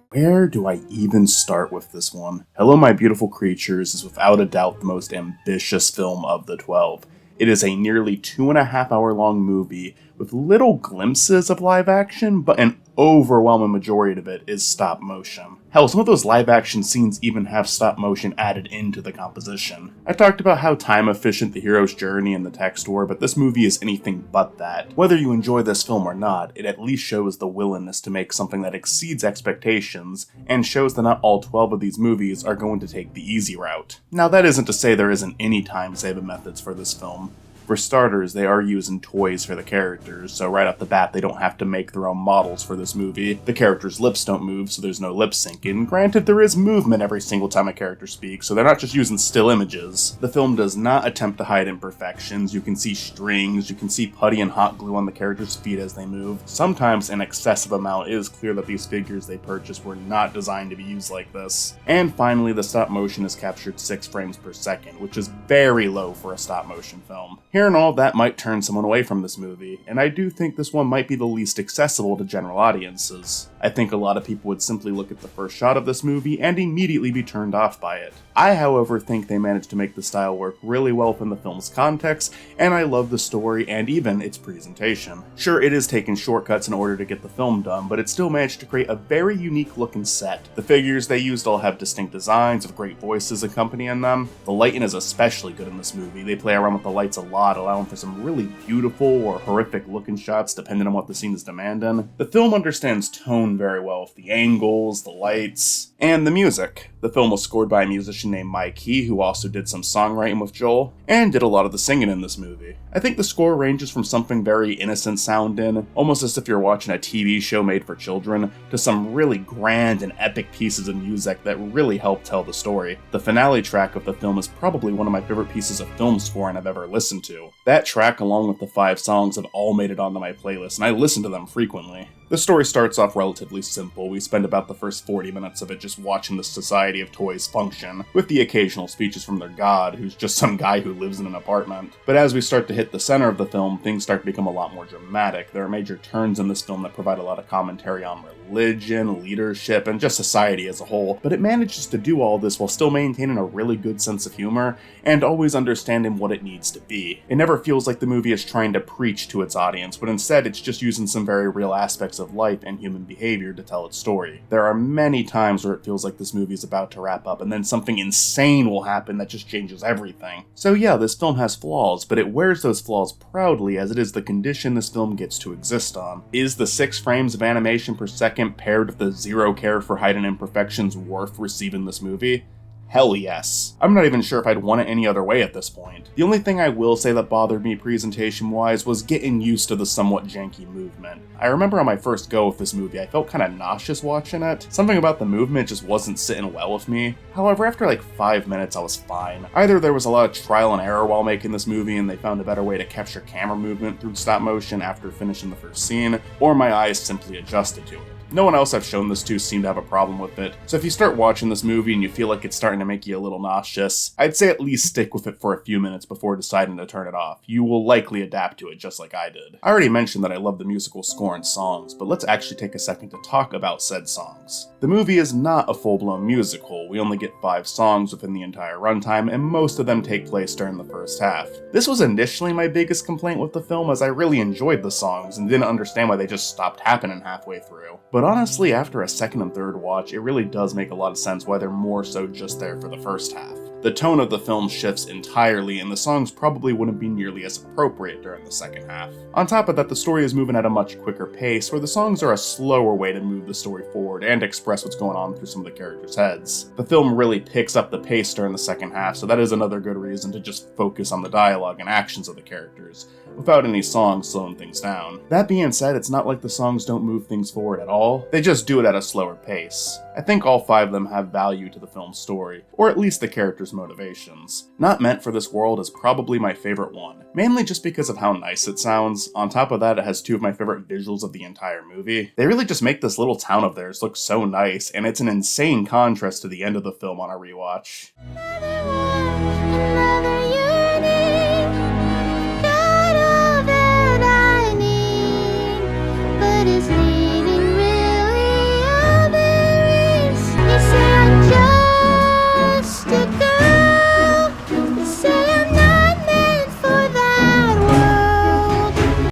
Where do I even start with this one? Hello My Beautiful Creatures is without a doubt the most ambitious film of the 12. It is a nearly 2.5-hour long movie with little glimpses of live action, but an overwhelming majority of it is stop motion. Hell, some of those live action scenes even have stop motion added into the composition. I talked about how time efficient the hero's journey and the text were, but this movie is anything but that. Whether you enjoy this film or not, it at least shows the willingness to make something that exceeds expectations, and shows that not all 12 of these movies are going to take the easy route. Now that isn't to say there isn't any time-saving methods for this film. For starters, they are using toys for the characters, so right off the bat they don't have to make their own models for this movie. The characters' lips don't move, so there's no lip syncing. Granted, there is movement every single time a character speaks, so they're not just using still images. The film does not attempt to hide imperfections. You can see strings, you can see putty and hot glue on the characters' feet as they move. Sometimes an excessive amount. It is clear that these figures they purchased were not designed to be used like this. And finally, the stop motion is captured 6 frames per second, which is very low for a stop motion film. Hearing all that might turn someone away from this movie, and I do think this one might be the least accessible to general audiences. I think a lot of people would simply look at the first shot of this movie and immediately be turned off by it. I, however, think they managed to make the style work really well within the film's context, and I love the story and even its presentation. Sure, it is taking shortcuts in order to get the film done, but it still managed to create a very unique looking set. The figures they used all have distinct designs with great voices accompanying them. The lighting is especially good in this movie. They play around with the lights a lot, allowing for some really beautiful or horrific looking shots depending on what the scene is demanding. The film understands tone very well with the angles, the lights, and the music. The film was scored by a musician named Mike Key, who also did some songwriting with Joel, and did a lot of the singing in this movie. I think the score ranges from something very innocent sounding, almost as if you're watching a TV show made for children, to some really grand and epic pieces of music that really help tell the story. The finale track of the film is probably one of my favorite pieces of film scoring I've ever listened to. That track, along with the 5 songs, have all made it onto my playlist, and I listen to them frequently. The story starts off relatively simple. We spend about the first 40 minutes of it just watching the society society of toys function, with the occasional speeches from their god, who's just some guy who lives in an apartment. But as we start to hit the center of the film, things start to become a lot more dramatic. There are major turns in this film that provide a lot of commentary on religion, leadership, and just society as a whole, but it manages to do all this while still maintaining a really good sense of humor, and always understanding what it needs to be. It never feels like the movie is trying to preach to its audience, but instead it's just using some very real aspects of life and human behavior to tell its story. There are many times where it feels like this movie is about to wrap up, and then something insane will happen that just changes everything. So yeah, this film has flaws, but it wears those flaws proudly, as it is the condition this film gets to exist on. Is the 6 frames of animation per second paired with the 0 care for height and imperfections worth receiving this movie? Hell yes. I'm not even sure if I'd want it any other way at this point. The only thing I will say that bothered me presentation-wise was getting used to the somewhat janky movement. I remember on my first go with this movie, I felt kinda nauseous watching it. Something about the movement just wasn't sitting well with me. However, after like 5 minutes, I was fine. Either there was a lot of trial and error while making this movie and they found a better way to capture camera movement through stop motion after finishing the first scene, or my eyes simply adjusted to it. No one else I've shown this to seemed to have a problem with it, so if you start watching this movie and you feel like it's starting to make you a little nauseous, I'd say at least stick with it for a few minutes before deciding to turn it off. You will likely adapt to it just like I did. I already mentioned that I love the musical score and songs, but let's actually take a second to talk about said songs. The movie is not a full-blown musical. We only get 5 songs within the entire runtime, and most of them take place during the first half. This was initially my biggest complaint with the film, as I really enjoyed the songs and didn't understand why they just stopped happening halfway through. But honestly, after a second and third watch, it really does make a lot of sense why they're more so just there for the first half. The tone of the film shifts entirely, and the songs probably wouldn't be nearly as appropriate during the second half. On top of that, the story is moving at a much quicker pace, where the songs are a slower way to move the story forward and express what's going on through some of the characters' heads. The film really picks up the pace during the second half, so that is another good reason to just focus on the dialogue and actions of the characters, without any songs slowing things down. That being said, it's not like the songs don't move things forward at all, they just do it at a slower pace. I think all 5 of them have value to the film's story, or at least the characters' motivations. Not Meant for This World is probably my favorite one, mainly just because of how nice it sounds. On top of that, it has 2 of my favorite visuals of the entire movie. They really just make this little town of theirs look so nice, and it's an insane contrast to the end of the film on a rewatch.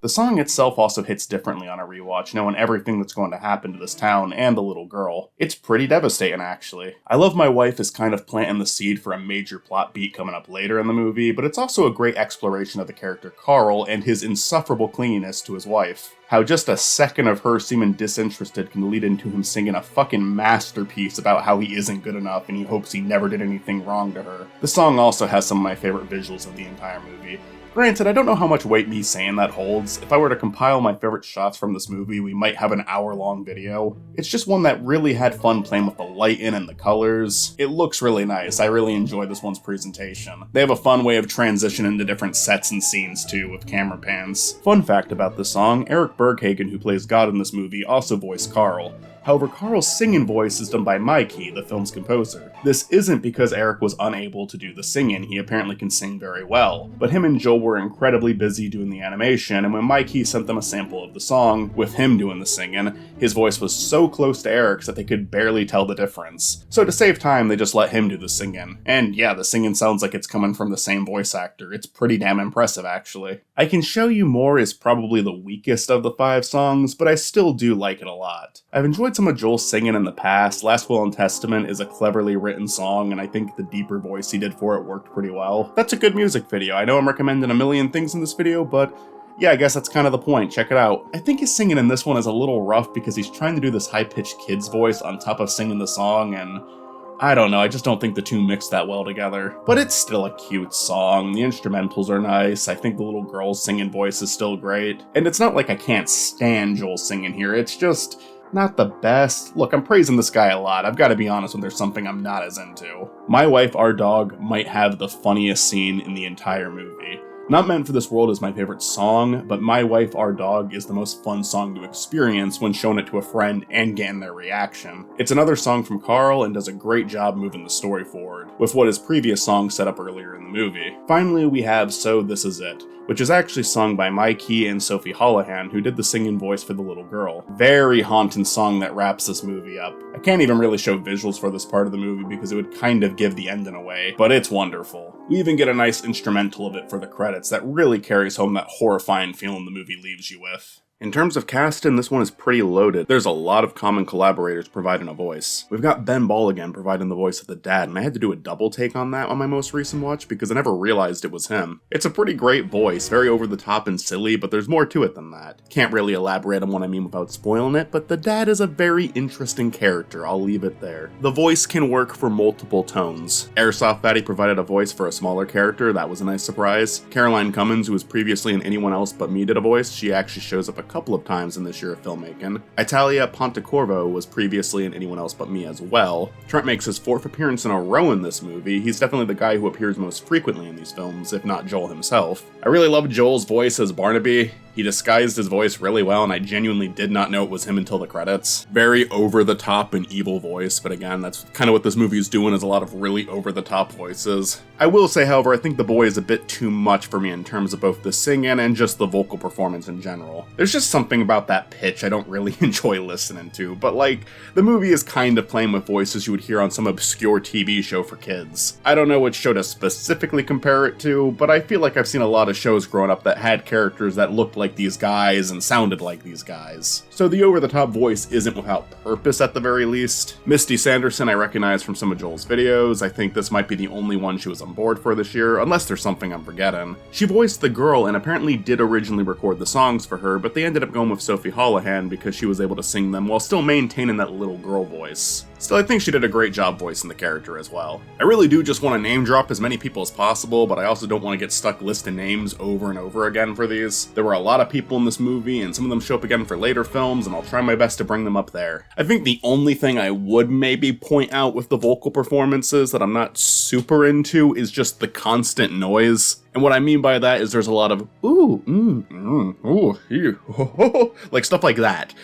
The song itself also hits differently on a rewatch, knowing everything that's going to happen to this town and the little girl. It's pretty devastating, actually. I Love My Wife is kind of planting the seed for a major plot beat coming up later in the movie, but it's also a great exploration of the character Carl and his insufferable clinginess to his wife. How just a second of her seeming disinterested can lead into him singing a fucking masterpiece about how he isn't good enough and he hopes he never did anything wrong to her. The song also has some of my favorite visuals of the entire movie. Granted, I don't know how much weight me saying that holds. If I were to compile my favorite shots from this movie, we might have an hour-long video. It's just one that really had fun playing with the lighting and the colors. It looks really nice. I really enjoy this one's presentation. They have a fun way of transitioning to different sets and scenes too, with camera pans. Fun fact about this song, Eric Berghagen, who plays God in this movie, also voiced Carl. However, Carl's singing voice is done by Mikey, the film's composer. This isn't because Eric was unable to do the singing, he apparently can sing very well, but him and Joel were incredibly busy doing the animation, and when Mikey sent them a sample of the song, with him doing the singing, his voice was so close to Eric's that they could barely tell the difference. So to save time, they just let him do the singing. And yeah, the singing sounds like it's coming from the same voice actor. It's pretty damn impressive, actually. I Can Show You More is probably the weakest of the 5 songs, but I still do like it a lot. I've enjoyed some of Joel's singing in the past. Last Will and Testament is a cleverly written song, and I think the deeper voice he did for it worked pretty well. That's a good music video. I know I'm recommending a million things in this video, but yeah, I guess that's kind of the point. Check it out. I think his singing in this one is a little rough because he's trying to do this high-pitched kid's voice on top of singing the song, and I don't know, I just don't think the two mix that well together. But it's still a cute song, the instrumentals are nice, I think the little girl's singing voice is still great. And it's not like I can't stand Joel singing here, it's just not the best. Look, I'm praising this guy a lot, I've got to be honest when there's something I'm not as into. My Wife, Our Dog might have the funniest scene in the entire movie. Not Meant for This World is my favorite song, but My Wife, Our Dog is the most fun song to experience when showing it to a friend and getting their reaction. It's another song from Carl and does a great job moving the story forward, with what his previous song set up earlier in the movie. Finally, we have So This Is It, which is actually sung by Mike Key and Sophie Holohan, who did the singing voice for the little girl. Very haunting song that wraps this movie up. I can't even really show visuals for this part of the movie because it would kind of give the ending away, but it's wonderful. We even get a nice instrumental of it for the credits that really carries home that horrifying feeling the movie leaves you with. In terms of casting, this one is pretty loaded. There's a lot of common collaborators providing a voice. We've got Ben Ball again providing the voice of the dad, and I had to do a double take on that on my most recent watch because I never realized it was him. It's a pretty great voice, very over the top and silly, but there's more to it than that. Can't really elaborate on what I mean without spoiling it, but the dad is a very interesting character, I'll leave it there. The voice can work for multiple tones. Airsoft Fatty provided a voice for a smaller character, that was a nice surprise. Caroline Cummins, who was previously in Anyone Else But Me, did a voice. She actually shows up a couple of times in this year of filmmaking. Italia Pontecorvo was previously in Anyone Else But Me as well. Trent makes his 4th appearance in a row in this movie. He's definitely the guy who appears most frequently in these films, if not Joel himself. I really love Joel's voice as Barnaby. He disguised his voice really well, and I genuinely did not know it was him until the credits. Very over-the-top and evil voice, but again, that's kind of what this movie is doing, is a lot of really over-the-top voices. I will say, however, I think the boy is a bit too much for me in terms of both the singing and just the vocal performance in general. There's just something about that pitch I don't really enjoy listening to, but like, the movie is kind of playing with voices you would hear on some obscure TV show for kids. I don't know which show to specifically compare it to, but I feel like I've seen a lot of shows growing up that had characters that looked like these guys and sounded like these guys. So the over-the-top voice isn't without purpose at the very least. Misty Sanderson I recognize from some of Joel's videos. I think this might be the only one she was on board for this year, unless there's something I'm forgetting. She voiced the girl and apparently did originally record the songs for her, but they ended up going with Sophie Holohan because she was able to sing them while still maintaining that little girl voice. Still, I think she did a great job voicing the character as well. I really do just want to name drop as many people as possible, but I also don't want to get stuck listing names over and over again for these. There were a lot of people in this movie, and some of them show up again for later films, and I'll try my best to bring them up there. I think the only thing I would maybe point out with the vocal performances that I'm not super into is just the constant noise. And what I mean by that is there's a lot of ooh, ooh, ew, ho, ho, ho, like stuff like that.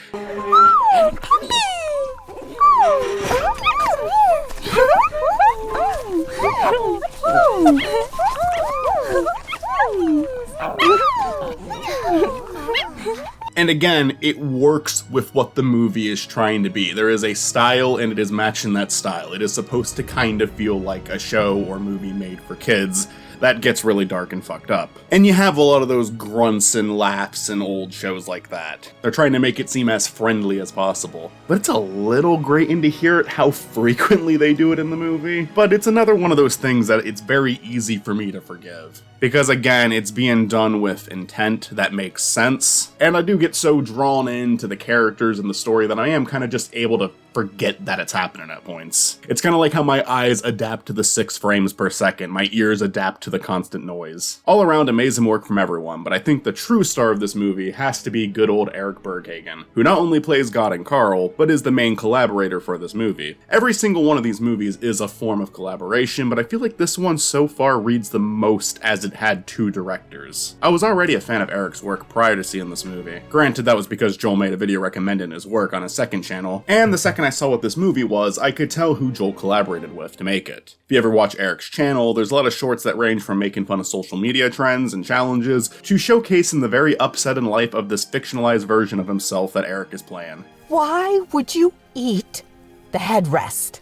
And again, it works with what the movie is trying to be. There is a style and it is matching that style. It is supposed to kind of feel like a show or movie made for kids. That gets really dark and fucked up. And you have a lot of those grunts and laughs in old shows like that. They're trying to make it seem as friendly as possible. But it's a little grating to hear it how frequently they do it in the movie. But it's another one of those things that it's very easy for me to forgive. Because again, it's being done with intent that makes sense. And I do get so drawn into the characters and the story that I am kind of just able to forget that it's happening at points. It's kind of like how my eyes adapt to the 6 frames per second, my ears adapt to the constant noise. All around amazing work from everyone, but I think the true star of this movie has to be good old Eric Berghagen, who not only plays God and Carl, but is the main collaborator for this movie. Every single one of these movies is a form of collaboration, but I feel like this one so far reads the most as it had 2 directors. I was already a fan of Eric's work prior to seeing this movie. Granted, that was because Joel made a video recommending his work on his second channel, and the second I saw what this movie was, I could tell who Joel collaborated with to make it. If you ever watch Eric's channel, there's a lot of shorts that range from making fun of social media trends and challenges to showcasing the very upsetting life of this fictionalized version of himself that Eric is playing. Why would you eat the headrest?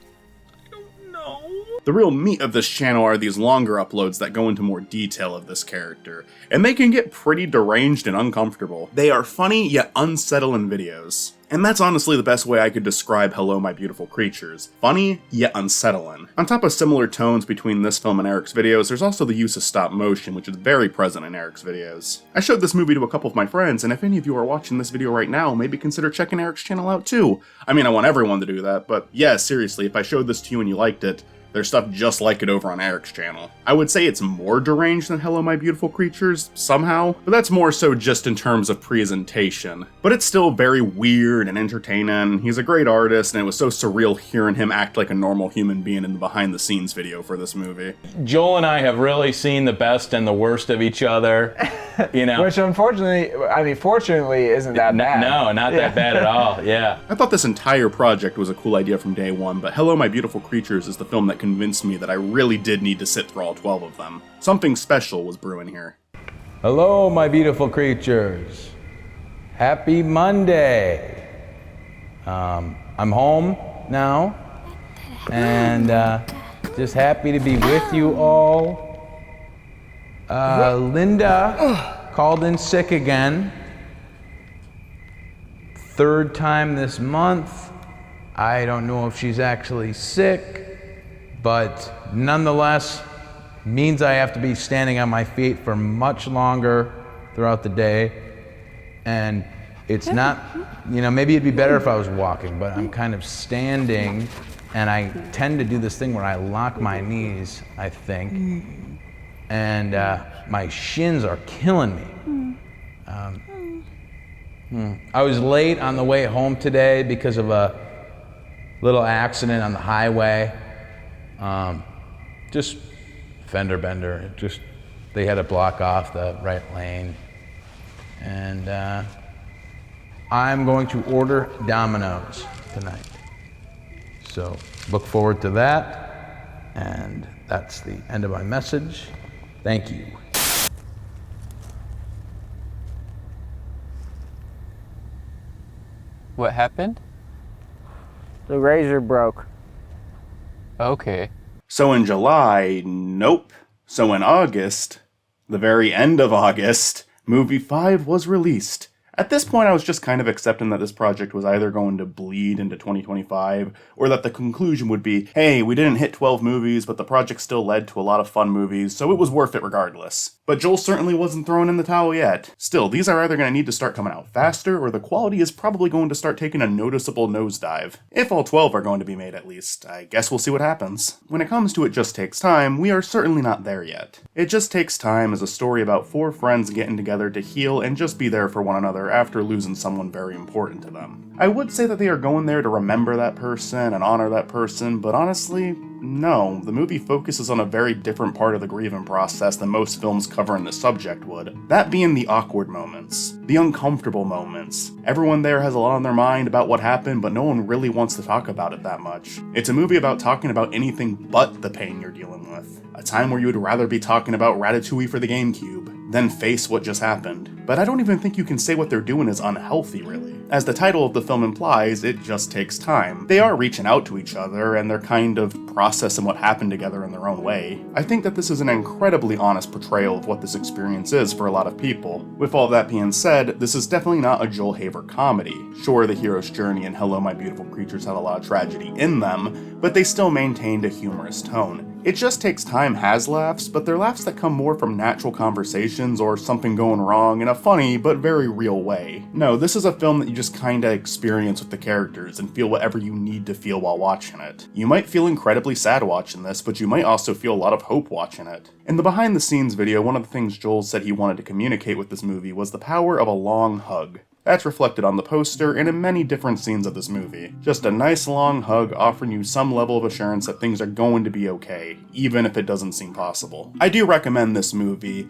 The real meat of this channel are these longer uploads that go into more detail of this character, and they can get pretty deranged and uncomfortable. They are funny yet unsettling videos. And that's honestly the best way I could describe Hello My Beautiful Creatures. Funny, yet unsettling. On top of similar tones between this film and Eric's videos, there's also the use of stop motion, which is very present in Eric's videos. I showed this movie to a couple of my friends, and if any of you are watching this video right now, maybe consider checking Eric's channel out too. I mean, I want everyone to do that, but yeah, seriously, if I showed this to you and you liked it, There's stuff just like it over on Eric's channel. I would say it's more deranged than Hello My Beautiful Creatures, somehow, but that's more so just in terms of presentation. But it's still very weird and entertaining. He's a great artist, and it was so surreal hearing him act like a normal human being in the behind-the-scenes video for this movie. Joel and I have really seen the best and the worst of each other, you know. Which unfortunately, I mean, fortunately isn't that bad. No, not that bad at all, yeah. I thought this entire project was a cool idea from day one, but Hello My Beautiful Creatures is the film that convinced me that I really did need to sit through all 12 of them. Something special was brewing here. Hello, my beautiful creatures. Happy Monday. I'm home now, and just happy to be with you all. Linda called in sick again. 3rd time this month. I don't know if she's actually sick, but nonetheless means I have to be standing on my feet for much longer throughout the day. And it's not, you know, maybe it'd be better if I was walking, but I'm kind of standing, and I tend to do this thing where I lock my knees, I think, and my shins are killing me. I was late on the way home today because of a little accident on the highway. Just fender bender. They had to block off the right lane. And I'm going to order Domino's tonight. So look forward to that. And that's the end of my message. Thank you. What happened? The razor broke. Okay. So in July, nope. So in August, the very end of August, movie 5 was released. At this point, I was just kind of accepting that this project was either going to bleed into 2025, or that the conclusion would be, hey, we didn't hit 12 movies, but the project still led to a lot of fun movies, so it was worth it regardless. But Joel certainly wasn't throwing in the towel yet. Still, these are either going to need to start coming out faster, or the quality is probably going to start taking a noticeable nosedive. If all 12 are going to be made at least, I guess we'll see what happens. When it comes to It Just Takes Time, we are certainly not there yet. It Just Takes Time is a story about 4 friends getting together to heal and just be there for one another after losing someone very important to them. I would say that they are going there to remember that person and honor that person, but honestly, no. The movie focuses on a very different part of the grieving process than most films covering this subject would. That being the awkward moments, the uncomfortable moments. Everyone there has a lot on their mind about what happened, but no one really wants to talk about it that much. It's a movie about talking about anything but the pain you're dealing with. A time where you would rather be talking about Ratatouille for the GameCube than face what just happened. But I don't even think you can say what they're doing is unhealthy, really. As the title of the film implies, it just takes time. They are reaching out to each other, and they're kind of processing what happened together in their own way. I think that this is an incredibly honest portrayal of what this experience is for a lot of people. With all that being said, this is definitely not a Joel Haver comedy. Sure, the hero's journey and Hello My Beautiful Creatures had a lot of tragedy in them, but they still maintained a humorous tone. It Just Takes Time has laughs, but they're laughs that come more from natural conversations or something going wrong in a funny but very real way. No, this is a film that you just kinda experience with the characters and feel whatever you need to feel while watching it. You might feel incredibly sad watching this, but you might also feel a lot of hope watching it. In the behind the scenes video, one of the things Joel said he wanted to communicate with this movie was the power of a long hug. That's reflected on the poster and in many different scenes of this movie. Just a nice long hug offering you some level of assurance that things are going to be okay, even if it doesn't seem possible. I do recommend this movie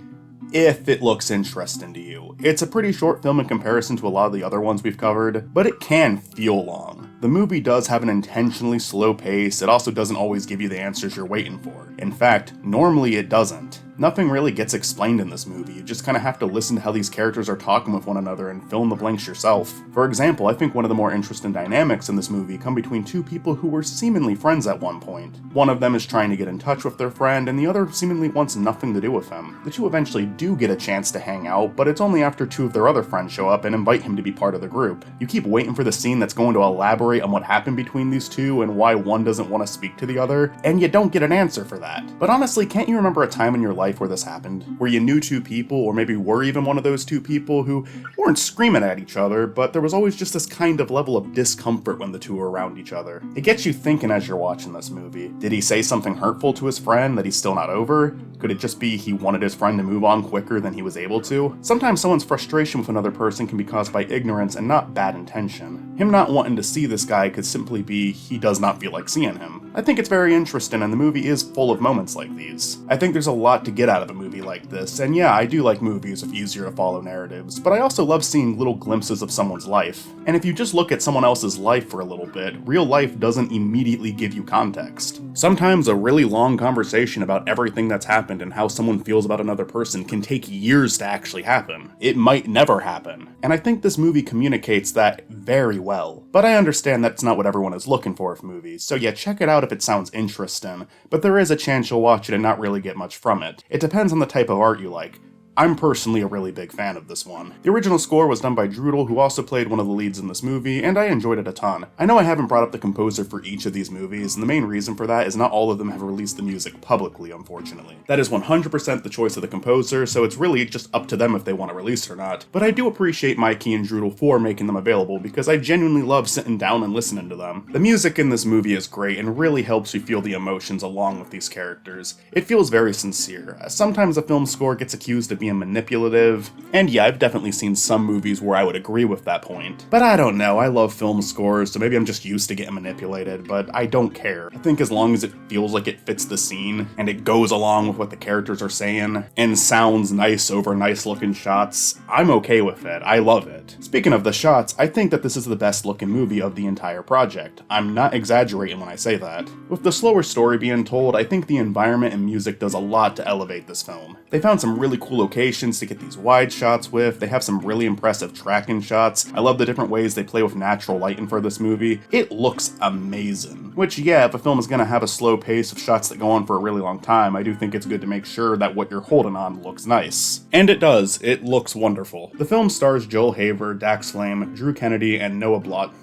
if it looks interesting to you. It's a pretty short film in comparison to a lot of the other ones we've covered, but it can feel long. The movie does have an intentionally slow pace. It also doesn't always give you the answers you're waiting for. In fact, normally it doesn't. Nothing really gets explained in this movie. You just kind of have to listen to how these characters are talking with one another and fill in the blanks yourself. For example, I think one of the more interesting dynamics in this movie come between 2 people who were seemingly friends at one point. One of them is trying to get in touch with their friend, and the other seemingly wants nothing to do with him. The 2 eventually do get a chance to hang out, but it's only after 2 of their other friends show up and invite him to be part of the group. You keep waiting for the scene that's going to elaborate on what happened between these 2 and why one doesn't want to speak to the other, and you don't get an answer for that. But honestly, can't you remember a time in your life life where this happened? Where you knew two people, or maybe were even one of those two people who weren't screaming at each other, but there was always just this kind of level of discomfort when the two were around each other. It gets you thinking as you're watching this movie. Did he say something hurtful to his friend that he's still not over? Could it just be he wanted his friend to move on quicker than he was able to? Sometimes someone's frustration with another person can be caused by ignorance and not bad intention. Him not wanting to see this guy could simply be he does not feel like seeing him. I think it's very interesting, and the movie is full of moments like these. I think there's a lot to get out of a movie like this, and yeah, I do like movies with easier to follow narratives, but I also love seeing little glimpses of someone's life. And if you just look at someone else's life for a little bit, real life doesn't immediately give you context. Sometimes a really long conversation about everything that's happened and how someone feels about another person can take years to actually happen. It might never happen. And I think this movie communicates that very well. But I understand that's not what everyone is looking for with movies, so yeah, check it out if it sounds interesting, but there is a chance you'll watch it and not really get much from it. It depends on the type of art you like. I'm personally a really big fan of this one. The original score was done by Drudel, who also played one of the leads in this movie, and I enjoyed it a ton. I know I haven't brought up the composer for each of these movies, and the main reason for that is not all of them have released the music publicly, unfortunately. That is 100% the choice of the composer, so it's really just up to them if they want to release it or not. But I do appreciate Mikey and Drudel for making them available, because I genuinely love sitting down and listening to them. The music in this movie is great and really helps you feel the emotions along with these characters. It feels very sincere. Sometimes a film score gets accused of being manipulative, and yeah, I've definitely seen some movies where I would agree with that point. But I don't know, I love film scores, so maybe I'm just used to getting manipulated, but I don't care. I think as long as it feels like it fits the scene, and it goes along with what the characters are saying, and sounds nice over nice looking shots, I'm okay with it. I love it. Speaking of the shots, I think that this is the best looking movie of the entire project. I'm not exaggerating when I say that. With the slower story being told, I think the environment and music does a lot to elevate this film. They found some really cool locations to get these wide shots with, they have some really impressive tracking shots. I love the different ways they play with natural lighting for this movie. It looks amazing. Which, yeah, if a film is gonna have a slow pace of shots that go on for a really long time, I do think it's good to make sure that what you're holding on looks nice. And it does. It looks wonderful. The film stars Joel Haver, Dax Flame, Drew Kennedy, and Noah Blodgett?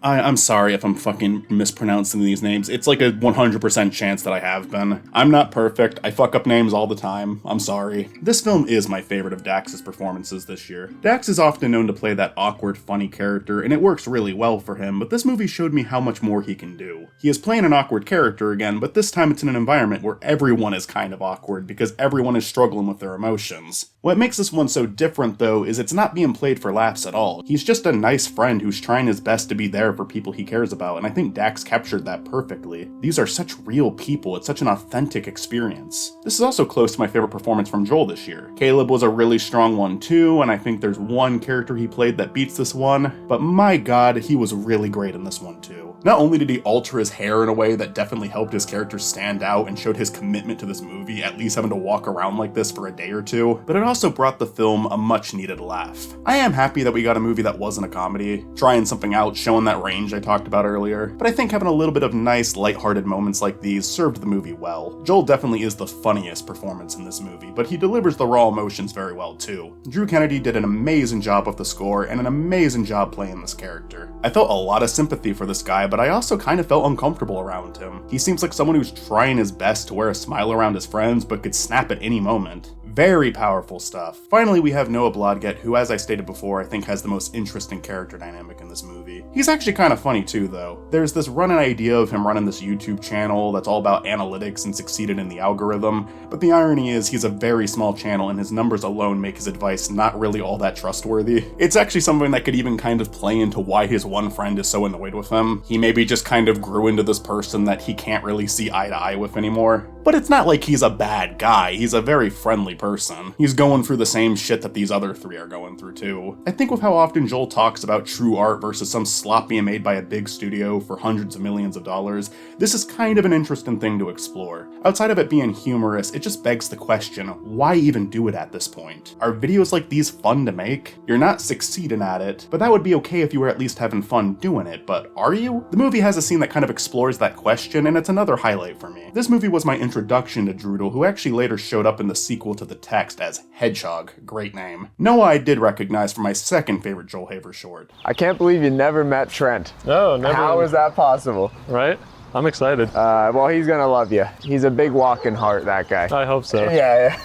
I'm sorry if I'm fucking mispronouncing these names. It's like a 100% chance that I have been. I'm not perfect. I fuck up names all the time. I'm sorry. This film is my favorite of Dax's performances this year. Dax is often known to play that awkward, funny character, and it works really well for him, but this movie showed me how much more he can do. He is playing an awkward character again, but this time it's in an environment where everyone is kind of awkward because everyone is struggling with their emotions. What makes this one so different, though, is it's not being played for laughs at all. He's just a nice friend who's trying his best to be there for people he cares about, and I think Dax captured that perfectly. These are such real people, it's such an authentic experience. This is also close to my favorite performance from Joel this year. Caleb was a really strong one too, and I think there's one character he played that beats this one, but my god, he was really great in this one too. Not only did he alter his hair in a way that definitely helped his character stand out and showed his commitment to this movie, at least having to walk around like this for a day or two, but it also brought the film a much needed laugh. I am happy that we got a movie that wasn't a comedy, trying something out, showing that range I talked about earlier, but I think having a little bit of nice, lighthearted moments like these served the movie well. Joel definitely is the funniest performance in this movie, but he delivers the raw emotions very well too. Drew Kennedy did an amazing job with the score and an amazing job playing this character. I felt a lot of sympathy for this guy, but I also kind of felt uncomfortable around him. He seems like someone who's trying his best to wear a smile around his friends, but could snap at any moment. Very powerful stuff. Finally, we have Noah Blodgett, who, as I stated before, I think has the most interesting character dynamic in this movie. He's actually kind of funny too, though. There's this running idea of him running this YouTube channel that's all about analytics and succeeded in the algorithm, but the irony is he's a very small channel and his numbers alone make his advice not really all that trustworthy. It's actually something that could even kind of play into why his one friend is so annoyed with him. He maybe just kind of grew into this person that he can't really see eye to eye with anymore. But it's not like he's a bad guy, he's a very friendly person. He's going through the same shit that these other three are going through too. I think with how often Joel talks about true art versus some slop being made by a big studio for hundreds of millions of dollars, this is kind of an interesting thing to explore. Outside of it being humorous, it just begs the question, why even do it at this point? Are videos like these fun to make? You're not succeeding at it, but that would be okay if you were at least having fun doing it, but are you? The movie has a scene that kind of explores that question, and it's another highlight for me. This movie was my introduction to Drudel, who actually later showed up in the sequel to the text as Hedgehog. Great name. Noah I did recognize from my second favorite Joel Haver short. I can't believe you never met Trent. No, never. How is that possible? Right? I'm excited. Well, he's gonna love you. He's a big walking heart, that guy. I hope so. Yeah.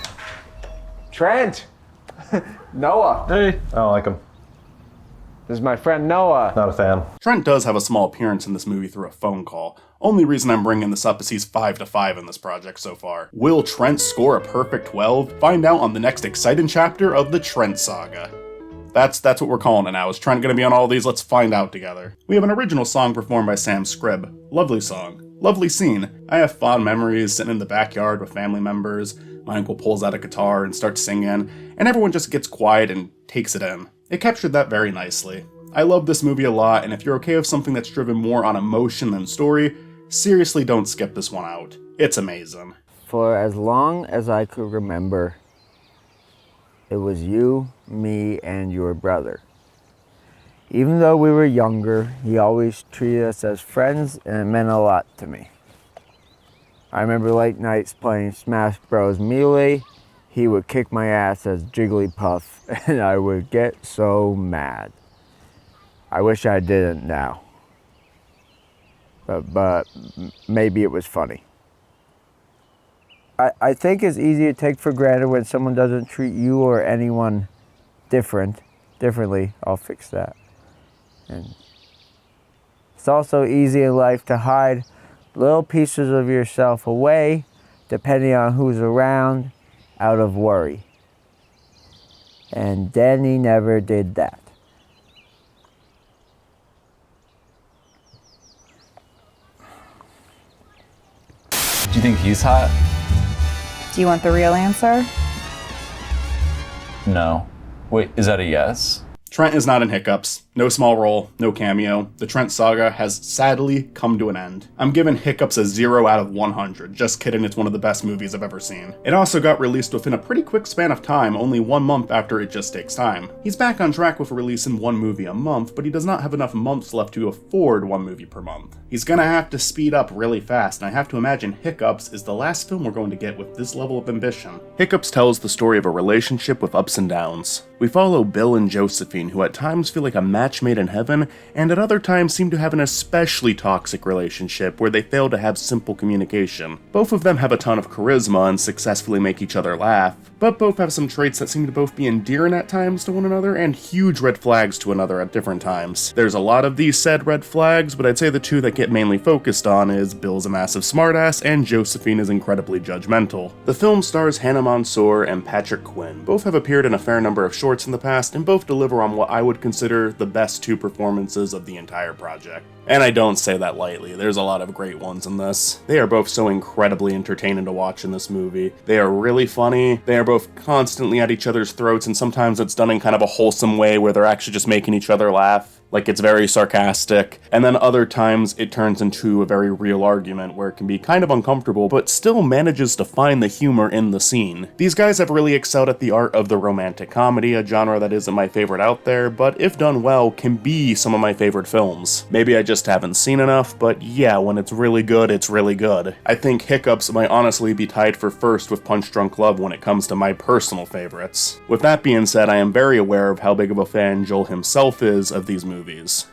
Trent! Noah! Hey. I don't like him. This is my friend Noah. Not a fan. Trent does have a small appearance in this movie through a phone call. Only reason I'm bringing this up is he's 5-5 in this project so far. Will Trent score a perfect 12? Find out on the next exciting chapter of the Trent saga. That's what we're calling it now. Is Trent gonna be on all these? Let's find out together. We have an original song performed by Sam Scribb. Lovely song. Lovely scene. I have fond memories sitting in the backyard with family members. My uncle pulls out a guitar and starts singing, and everyone just gets quiet and takes it in. It captured that very nicely. I love this movie a lot, and if you're okay with something that's driven more on emotion than story, seriously don't skip this one out. It's amazing. For as long as I could remember, it was you, me, and your brother. Even though we were younger, he always treated us as friends, and it meant a lot to me. I remember late nights playing Smash Bros. Melee. He would kick my ass as Jigglypuff, and I would get so mad. I wish I didn't now. But maybe it was funny. I think it's easy to take for granted when someone doesn't treat you or anyone differently. I'll fix that. And it's also easy in life to hide little pieces of yourself away, depending on who's around, out of worry. And Danny never did that. Do you think he's hot? Do you want the real answer? No. Wait, is that a yes? Trent is not in Hiccups. No small role, no cameo. The Trent saga has sadly come to an end. I'm giving Hiccups a 0 out of 100. Just kidding, it's one of the best movies I've ever seen. It also got released within a pretty quick span of time, only 1 month after It Just Takes Time. He's back on track with releasing 1 movie a month, but he does not have enough months left to afford 1 movie per month. He's gonna have to speed up really fast, and I have to imagine Hiccups is the last film we're going to get with this level of ambition. Hiccups tells the story of a relationship with ups and downs. We follow Bill and Josephine, who at times feel like a match made in heaven, and at other times seem to have an especially toxic relationship where they fail to have simple communication. Both of them have a ton of charisma and successfully make each other laugh, but both have some traits that seem to both be endearing at times to one another and huge red flags to another at different times. There's a lot of these said red flags, but I'd say the two that get mainly focused on is Bill's a massive smartass and Josephine is incredibly judgmental. The film stars Hannah Mansour and Patrick Quinn. Both have appeared in a fair number of shorts in the past, and both deliver on what I would consider the best 2 performances of the entire project. And I don't say that lightly, there's a lot of great ones in this. They are both so incredibly entertaining to watch in this movie. They are really funny, they are both constantly at each other's throats, and sometimes it's done in kind of a wholesome way where they're actually just making each other laugh. Like it's very sarcastic, and then other times it turns into a very real argument where it can be kind of uncomfortable, but still manages to find the humor in the scene. These guys have really excelled at the art of the romantic comedy, a genre that isn't my favorite out there, but if done well, can be some of my favorite films. Maybe I just haven't seen enough, but yeah, when it's really good, it's really good. I think Hiccups might honestly be tied for first with Punch Drunk Love when it comes to my personal favorites. With that being said, I am very aware of how big of a fan Joel himself is of these movies.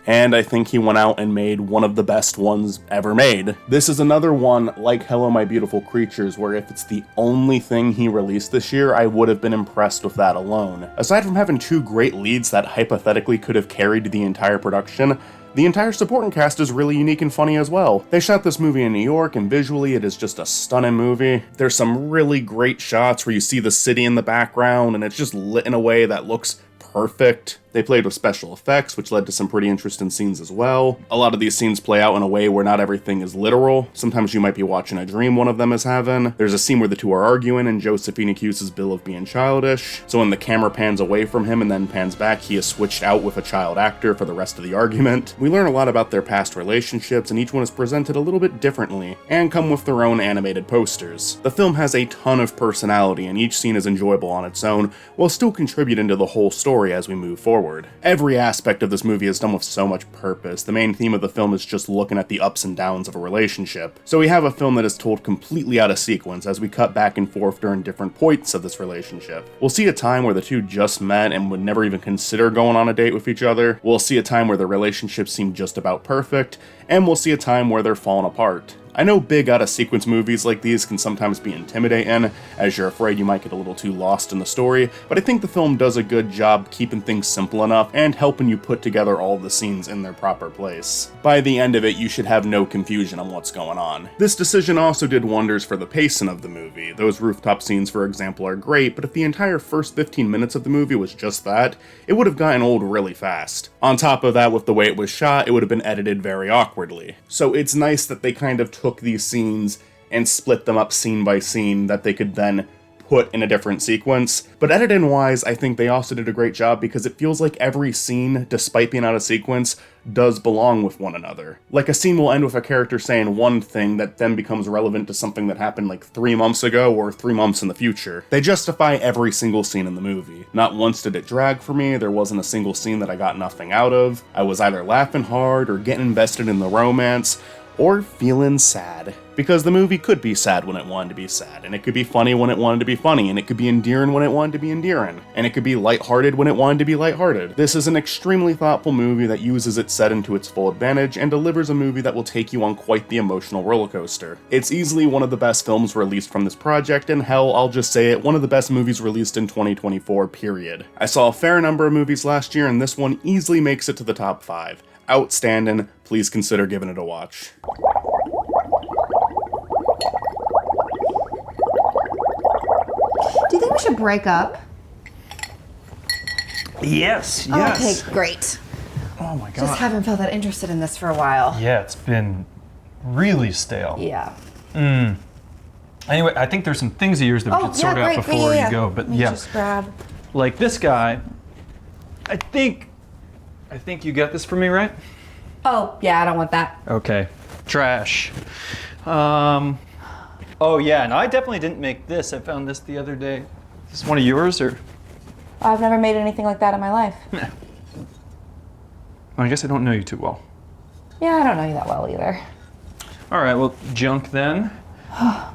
And I think he went out and made one of the best ones ever made. This is another one like Hello My Beautiful Creatures, where if it's the only thing he released this year, I would have been impressed with that alone. Aside from having 2 great leads that hypothetically could have carried the entire production, the entire supporting cast is really unique and funny as well. They shot this movie in New York, and visually it is just a stunning movie. There's some really great shots where you see the city in the background, and it's just lit in a way that looks perfect. They played with special effects, which led to some pretty interesting scenes as well. A lot of these scenes play out in a way where not everything is literal. Sometimes you might be watching a dream one of them is having. There's a scene where the two are arguing and Josephine accuses Bill of being childish. So when the camera pans away from him and then pans back, he is switched out with a child actor for the rest of the argument. We learn a lot about their past relationships, and each one is presented a little bit differently and come with their own animated posters. The film has a ton of personality, and each scene is enjoyable on its own while still contributing to the whole story. story as we move forward. Every aspect of this movie is done with so much purpose. The main theme of the film is just looking at the ups and downs of a relationship. So we have a film that is told completely out of sequence as we cut back and forth during different points of this relationship. We'll see a time where the two just met and would never even consider going on a date with each other. We'll see a time where the relationship seemed just about perfect, and we'll see a time where they're falling apart. I know big out-of-sequence movies like these can sometimes be intimidating, as you're afraid you might get a little too lost in the story, but I think the film does a good job keeping things simple enough and helping you put together all the scenes in their proper place. By the end of it, you should have no confusion on what's going on. This decision also did wonders for the pacing of the movie. Those rooftop scenes, for example, are great, but if the entire first 15 minutes of the movie was just that, it would have gotten old really fast. On top of that, with the way it was shot, it would have been edited very awkwardly. So it's nice that they kind of took these scenes and split them up scene by scene that they could then put in a different sequence. But editing wise, I think they also did a great job because it feels like every scene, despite being out of sequence, does belong with one another. Like a scene will end with a character saying one thing that then becomes relevant to something that happened like 3 months ago or 3 months in the future. They justify every single scene in the movie. Not once did it drag for me, there wasn't a single scene that I got nothing out of. I was either laughing hard or getting invested in the romance, or feeling sad. Because the movie could be sad when it wanted to be sad, and it could be funny when it wanted to be funny, and it could be endearing when it wanted to be endearing, and it could be lighthearted when it wanted to be lighthearted. This is an extremely thoughtful movie that uses its setting to its full advantage and delivers a movie that will take you on quite the emotional roller coaster. It's easily one of the best films released from this project, and hell, I'll just say it, one of the best movies released in 2024, period. I saw a fair number of movies last year, and this one easily makes it to the top 5. Outstanding. Please consider giving it a watch. Do you think we should break up? Yes. Okay, great. Oh my god. Just haven't felt that interested in this for a while. Yeah, it's been really stale. Yeah. Anyway, I think there's some things of yours that we should sort out before you go. But Let me just grab. Like this guy, I think you got this for me, right? Oh, yeah, I don't want that. Okay. Trash. Oh yeah, no, I definitely didn't make this. I found this the other day. Is this one of yours or? I've never made anything like that in my life. Well, I guess I don't know you too well. Yeah, I don't know you that well either. All right, well, junk then. I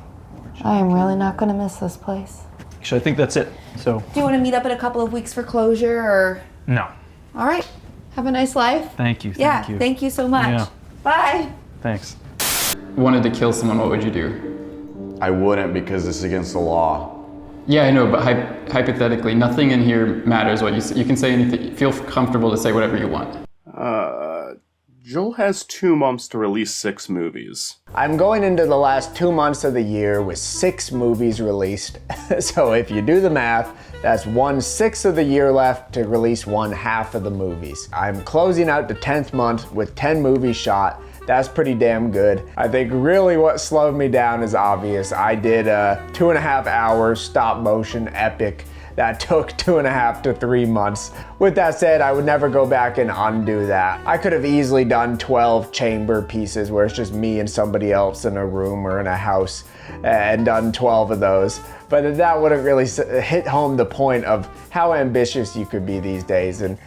am really not going to miss this place. Actually, I think that's it. So. Do you want to meet up in a couple of weeks for closure or? No. All right. Have a nice life. Thank you. Yeah, thank you so much. Yeah. Bye. Thanks. Wanted to kill someone, what would you do? I wouldn't because this is against the law. Yeah, I know, but hypothetically, nothing in here matters what you say. You can say anything. Feel comfortable to say whatever you want. Joel has 2 months to release 6 movies. I'm going into the last 2 months of the year with 6 movies released. So if you do the math, that's 1/6 of the year left to release 1/2 of the movies. I'm closing out the 10th month with 10 movies shot. That's pretty damn good. I think really what slowed me down is obvious. I did a 2.5 hour stop motion epic that took 2.5 to 3 months. With that said, I would never go back and undo that. I could have easily done 12 chamber pieces where it's just me and somebody else in a room or in a house and done 12 of those. But that wouldn't really hit home the point of how ambitious you could be these days and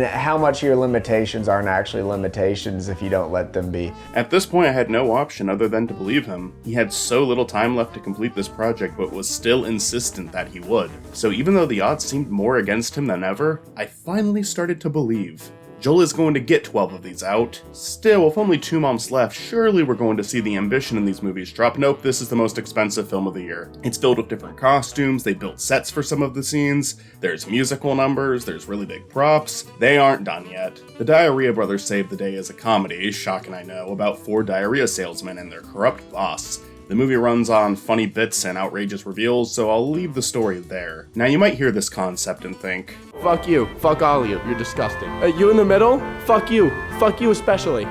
how much your limitations aren't actually limitations if you don't let them be. At this point, I had no option other than to believe him. He had so little time left to complete this project, but was still insistent that he would. So even though the odds seemed more against him than ever, I finally started to believe. Joel is going to get 12 of these out. Still, with only 2 months left, surely we're going to see the ambition in these movies drop. Nope, this is the most expensive film of the year. It's filled with different costumes, they built sets for some of the scenes, there's musical numbers, there's really big props. They aren't done yet. The Diarrhea Brothers Save the Day is a comedy, shocking I know, about 4 diarrhea salesmen and their corrupt boss. The movie runs on funny bits and outrageous reveals, so I'll leave the story there. Now you might hear this concept and think, fuck you, fuck all of you, you're disgusting. You in the middle? Fuck you especially.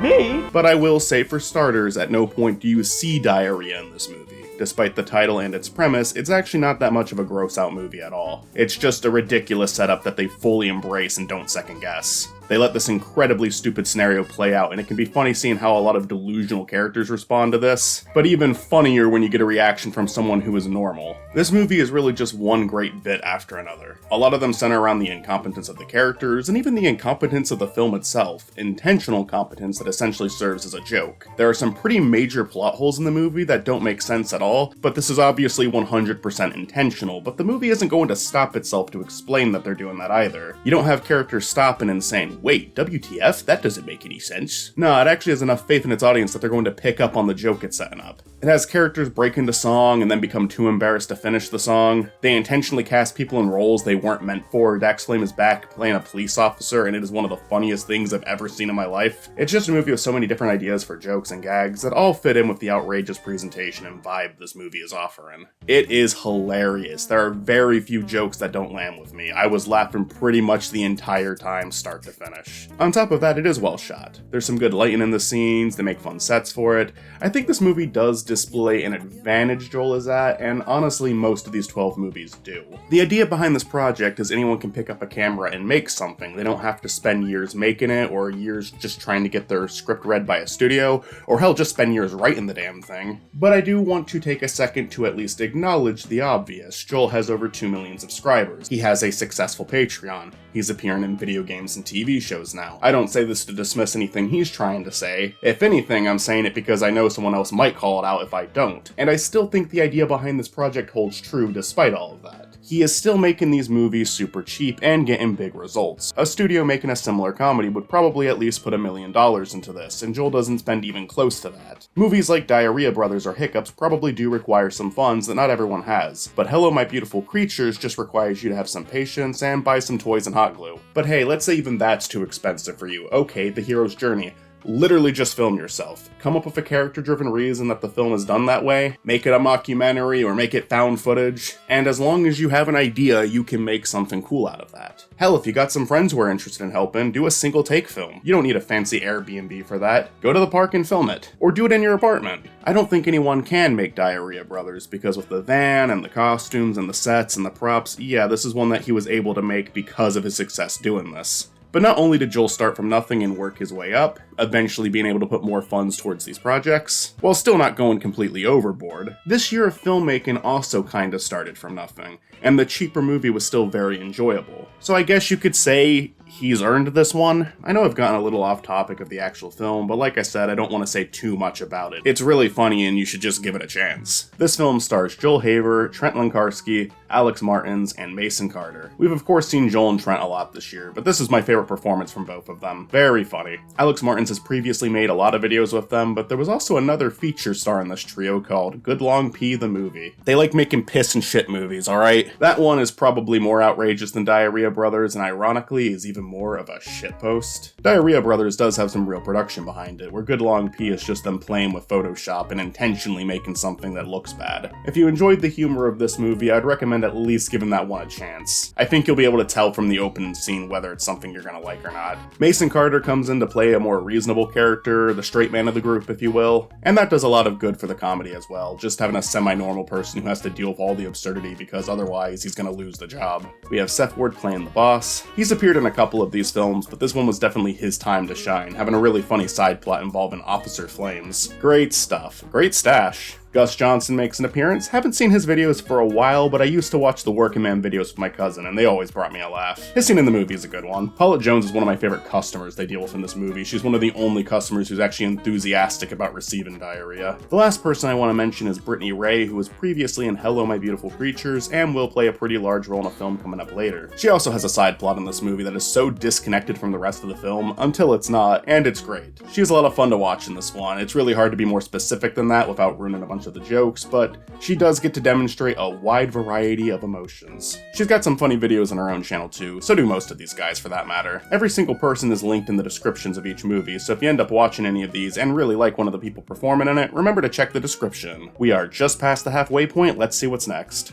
Me? But I will say for starters, at no point do you see diarrhea in this movie. Despite the title and its premise, it's actually not that much of a gross out movie at all. It's just a ridiculous setup that they fully embrace and don't second guess. They let this incredibly stupid scenario play out, and it can be funny seeing how a lot of delusional characters respond to this, but even funnier when you get a reaction from someone who is normal. This movie is really just one great bit after another. A lot of them center around the incompetence of the characters, and even the incompetence of the film itself, intentional incompetence that essentially serves as a joke. There are some pretty major plot holes in the movie that don't make sense at all, but this is obviously 100% intentional, but the movie isn't going to stop itself to explain that they're doing that either. You don't have characters stopping and saying, wait, WTF? That doesn't make any sense. No, it actually has enough faith in its audience that they're going to pick up on the joke it's setting up. It has characters break into song and then become too embarrassed to finish the song. They intentionally cast people in roles they weren't meant for. Dax Flame is back playing a police officer, and it is one of the funniest things I've ever seen in my life. It's just a movie with so many different ideas for jokes and gags that all fit in with the outrageous presentation and vibe this movie is offering. It is hilarious. There are very few jokes that don't land with me. I was laughing pretty much the entire time, start to finish. On top of that, it is well shot. There's some good lighting in the scenes, they make fun sets for it. I think this movie does display an advantage Joel is at, and honestly most of these 12 movies do. The idea behind this project is anyone can pick up a camera and make something. They don't have to spend years making it, or years just trying to get their script read by a studio, or hell, just spend years writing the damn thing. But I do want to take a second to at least acknowledge the obvious. Joel has over 2 million subscribers. He has a successful Patreon. He's appearing in video games and TV shows now. I don't say this to dismiss anything he's trying to say. If anything, I'm saying it because I know someone else might call it out if I don't. And I still think the idea behind this project holds true despite all of that. He is still making these movies super cheap and getting big results. A studio making a similar comedy would probably at least put $1 million into this, and Joel doesn't spend even close to that. Movies like Diarrhea Brothers or Hiccups probably do require some funds that not everyone has, but Hello My Beautiful Creatures just requires you to have some patience and buy some toys and hot glue. But hey, let's say even that's too expensive for you. Okay, The Hero's Journey. Literally just film yourself. Come up with a character-driven reason that the film is done that way, make it a mockumentary or make it found footage, and as long as you have an idea, you can make something cool out of that. Hell, if you got some friends who are interested in helping, do a single take film. You don't need a fancy Airbnb for that. Go to the park and film it. Or do it in your apartment. I don't think anyone can make Diarrhea Brothers, because with the van and the costumes and the sets and the props, yeah, this is one that he was able to make because of his success doing this. But not only did Joel start from nothing and work his way up, eventually being able to put more funds towards these projects, while still not going completely overboard, this year of filmmaking also kinda started from nothing, and the cheaper movie was still very enjoyable. So I guess you could say he's earned this one. I know I've gotten a little off topic of the actual film, but like I said, I don't want to say too much about it. It's really funny and you should just give it a chance. This film stars Joel Haver, Trent Lankarski, Alex Martins, and Mason Carter. We've of course seen Joel and Trent a lot this year, but this is my favorite performance from both of them. Very funny. Alex Martins has previously made a lot of videos with them, but there was also another feature star in this trio called Good Long P the Movie. They like making piss and shit movies, alright? That one is probably more outrageous than Diarrhea Brothers, and ironically is even more of a shitpost. Diarrhea Brothers does have some real production behind it, where Good Long P is just them playing with Photoshop and intentionally making something that looks bad. If you enjoyed the humor of this movie, I'd recommend at least giving that one a chance. I think you'll be able to tell from the opening scene whether it's something you're gonna like or not. Mason Carter comes in to play a more reasonable character, the straight man of the group, if you will, and that does a lot of good for the comedy as well, just having a semi-normal person who has to deal with all the absurdity because otherwise he's gonna lose the job. We have Seth Ward playing the boss. He's appeared in a couple of these films, but this one was definitely his time to shine, having a really funny side plot involving Officer Flames. Great stuff. Great stash. Gus Johnson makes an appearance. Haven't seen his videos for a while, but I used to watch the Working Man videos with my cousin, and they always brought me a laugh. His scene in the movie is a good one. Paulette Jones is one of my favorite customers they deal with in this movie. She's one of the only customers who's actually enthusiastic about receiving diarrhea. The last person I want to mention is Brittany Ray, who was previously in Hello My Beautiful Creatures, and will play a pretty large role in a film coming up later. She also has a side plot in this movie that is so disconnected from the rest of the film, until it's not, and it's great. She's a lot of fun to watch in this one. It's really hard to be more specific than that without ruining a bunch of the jokes, but she does get to demonstrate a wide variety of emotions. She's got some funny videos on her own channel too, so do most of these guys for that matter. Every single person is linked in the descriptions of each movie, so if you end up watching any of these and really like one of the people performing in it, remember to check the description. We are just past the halfway point, let's see what's next.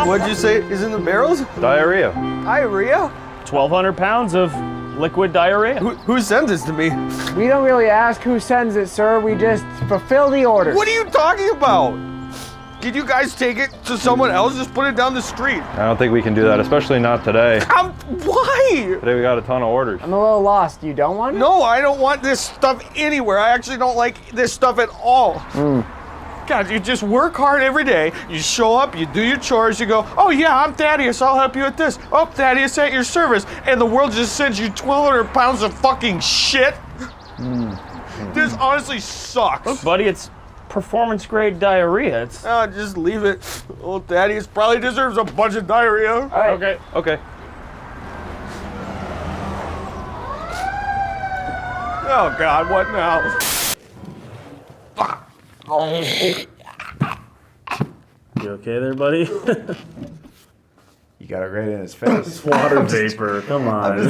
What'd you say is in the barrels? Diarrhea. Diarrhea? 1,200 pounds of liquid diarrhea. Who sends this to me? We don't really ask who sends it, sir. We just fulfill the order. What are you talking about? Can you guys take it to someone else? Just put it down the street. I don't think we can do that, especially not today. Why? Today we got a ton of orders. I'm a little lost. You don't want it? No, I don't want this stuff anywhere. I actually don't like this stuff at all. God, you just work hard every day. You show up, you do your chores, you go, oh yeah, I'm Thaddeus, I'll help you with this. Oh, Thaddeus at your service. And the world just sends you 1,200 pounds of fucking shit. This honestly sucks. Look, buddy, it's performance grade diarrhea. It's just leave it. Old Thaddeus probably deserves a bunch of diarrhea. all right. Okay. Okay. Oh God, what now? You okay there, buddy? You got it right in his face. It's water vapor. Come on. I'm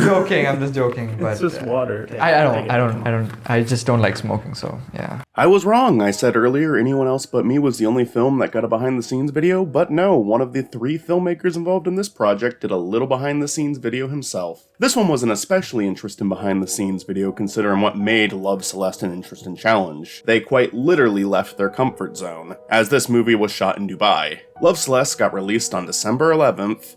just joking. But It's just water. I just don't like smoking, so yeah. I was wrong. I said earlier Anyone Else But Me was the only film that got a behind the scenes video, but no, one of the 3 filmmakers involved in this project did a little behind the scenes video himself. This one was an especially interesting behind the scenes video considering what made Love, Celeste an interesting challenge. They quite literally left their comfort zone, as this movie was shot in Dubai. Love, Celeste got released on December 11th.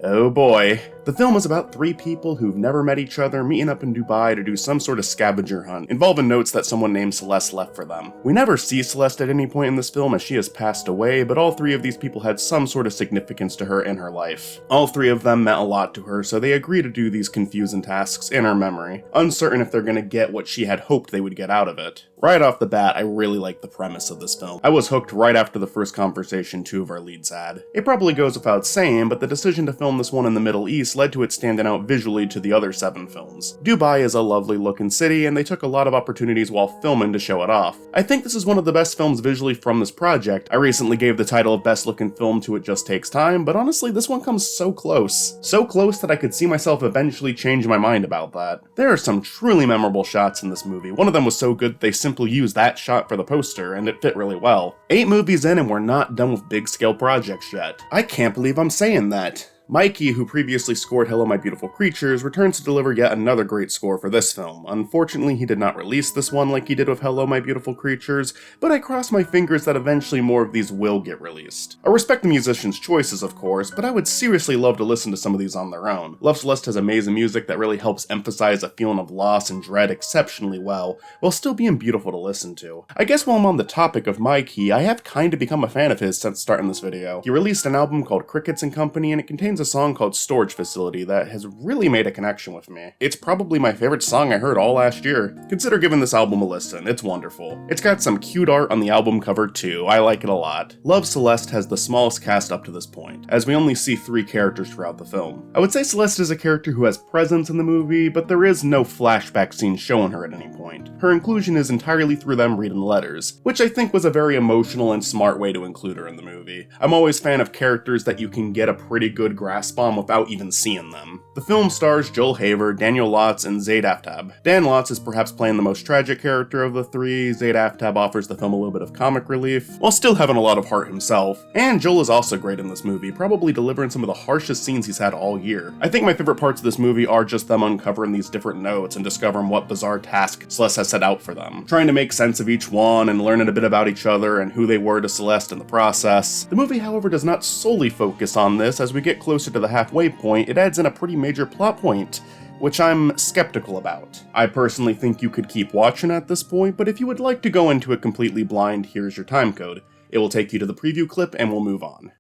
Oh boy. The film is about 3 people who've never met each other meeting up in Dubai to do some sort of scavenger hunt, involving notes that someone named Celeste left for them. We never see Celeste at any point in this film as she has passed away, but all 3 of these people had some sort of significance to her in her life. All 3 of them meant a lot to her, so they agree to do these confusing tasks in her memory, uncertain if they're gonna get what she had hoped they would get out of it. Right off the bat, I really like the premise of this film. I was hooked right after the first conversation 2 of our leads had. It probably goes without saying, but the decision to film this one in the Middle East led to it standing out visually to the other 7 films. Dubai is a lovely looking city, and they took a lot of opportunities while filming to show it off. I think this is one of the best films visually from this project. I recently gave the title of best looking film to It Just Takes Time, but honestly this one comes so close. So close that I could see myself eventually change my mind about that. There are some truly memorable shots in this movie. One of them was so good they simply used that shot for the poster, and it fit really well. 8 movies in and we're not done with big scale projects yet. I can't believe I'm saying that. Mikey, who previously scored Hello My Beautiful Creatures, returns to deliver yet another great score for this film. Unfortunately, he did not release this one like he did with Hello My Beautiful Creatures, but I cross my fingers that eventually more of these will get released. I respect the musician's choices, of course, but I would seriously love to listen to some of these on their own. Love, Celeste has amazing music that really helps emphasize a feeling of loss and dread exceptionally well, while still being beautiful to listen to. I guess while I'm on the topic of Mikey, I have kinda become a fan of his since starting this video. He released an album called Crickets and Company, and it contains a song called Storage Facility that has really made a connection with me. It's probably my favorite song I heard all last year. Consider giving this album a listen, it's wonderful. It's got some cute art on the album cover too, I like it a lot. Love, Celeste has the smallest cast up to this point, as we only see 3 characters throughout the film. I would say Celeste is a character who has presence in the movie, but there is no flashback scene showing her at any point. Her inclusion is entirely through them reading letters, which I think was a very emotional and smart way to include her in the movie. I'm always a fan of characters that you can get a pretty good grasp on without even seeing them. The film stars Joel Haver, Daniel Lotz, and Zaid Aftab. Dan Lotz is perhaps playing the most tragic character of the 3, Zaid Aftab offers the film a little bit of comic relief, while still having a lot of heart himself, and Joel is also great in this movie, probably delivering some of the harshest scenes he's had all year. I think my favorite parts of this movie are just them uncovering these different notes and discovering what bizarre task Celeste has set out for them, trying to make sense of each one and learning a bit about each other and who they were to Celeste in the process. The movie, however, does not solely focus on this. As we get closer to the halfway point, it adds in a pretty major plot point, which I'm skeptical about. I personally think you could keep watching at this point, but if you would like to go into it completely blind, here's your timecode. It will take you to the preview clip and we'll move on.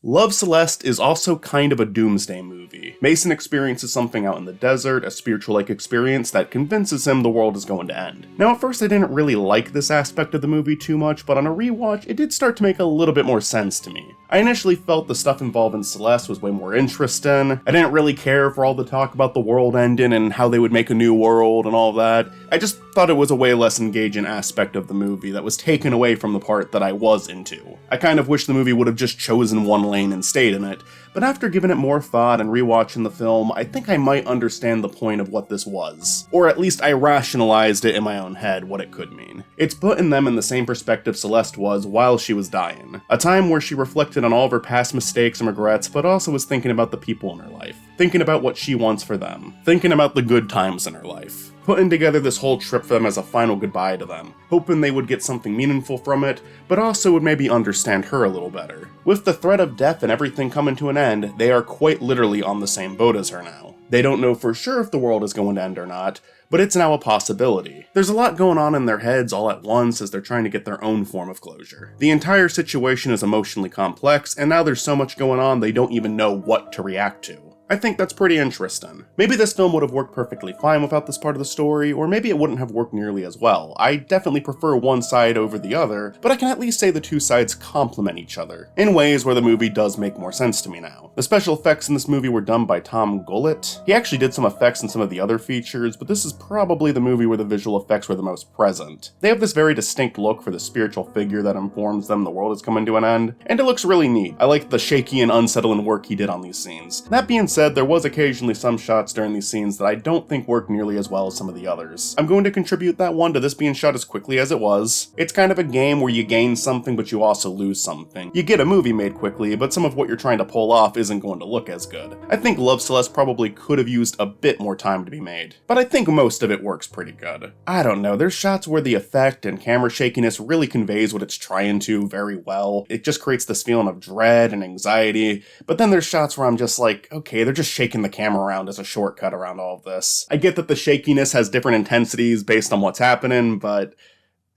Love, Celeste is also kind of a doomsday movie. Mason experiences something out in the desert, a spiritual-like experience that convinces him the world is going to end. Now at first I didn't really like this aspect of the movie too much, but on a rewatch it did start to make a little bit more sense to me. I initially felt the stuff involving Celeste was way more interesting. I didn't really care for all the talk about the world ending and how they would make a new world and all that. I just thought it was a way less engaging aspect of the movie that was taken away from the part that I was into. I kind of wish the movie would have just chosen one lane and stayed in it, but after giving it more thought and rewatching the film, I think I might understand the point of what this was. Or at least I rationalized it in my own head what it could mean. It's putting them in the same perspective Celeste was while she was dying. A time where she reflected on all of her past mistakes and regrets, but also was thinking about the people in her life. Thinking about what she wants for them. Thinking about the good times in her life. putting together this whole trip for them as a final goodbye to them, hoping they would get something meaningful from it, but also would maybe understand her a little better. With the threat of death and everything coming to an end, they are quite literally on the same boat as her now. They don't know for sure if the world is going to end or not, but it's now a possibility. There's a lot going on in their heads all at once as they're trying to get their own form of closure. The entire situation is emotionally complex, and now there's so much going on they don't even know what to react to. I think that's pretty interesting. Maybe this film would have worked perfectly fine without this part of the story, or maybe it wouldn't have worked nearly as well. I definitely prefer one side over the other, but I can at least say the two sides complement each other, in ways where the movie does make more sense to me now. The special effects in this movie were done by Tom Gullett. He actually did some effects in some of the other features, but this is probably the movie where the visual effects were the most present. They have this very distinct look for the spiritual figure that informs them the world is coming to an end, and it looks really neat. I like the shaky and unsettling work he did on these scenes. That being said, there was occasionally some shots during these scenes that I don't think worked nearly as well as some of the others. I'm going to contribute that one to this being shot as quickly as it was. It's kind of a game where you gain something but you also lose something. You get a movie made quickly, but some of what you're trying to pull off isn't going to look as good. I think Love Celeste probably could have used a bit more time to be made, but I think most of it works pretty good. I don't know, there's shots where the effect and camera shakiness really conveys what it's trying to very well. It just creates this feeling of dread and anxiety, but then there's shots where I'm just like, okay, they're just shaking the camera around as a shortcut around all of this. I get that the shakiness has different intensities based on what's happening, but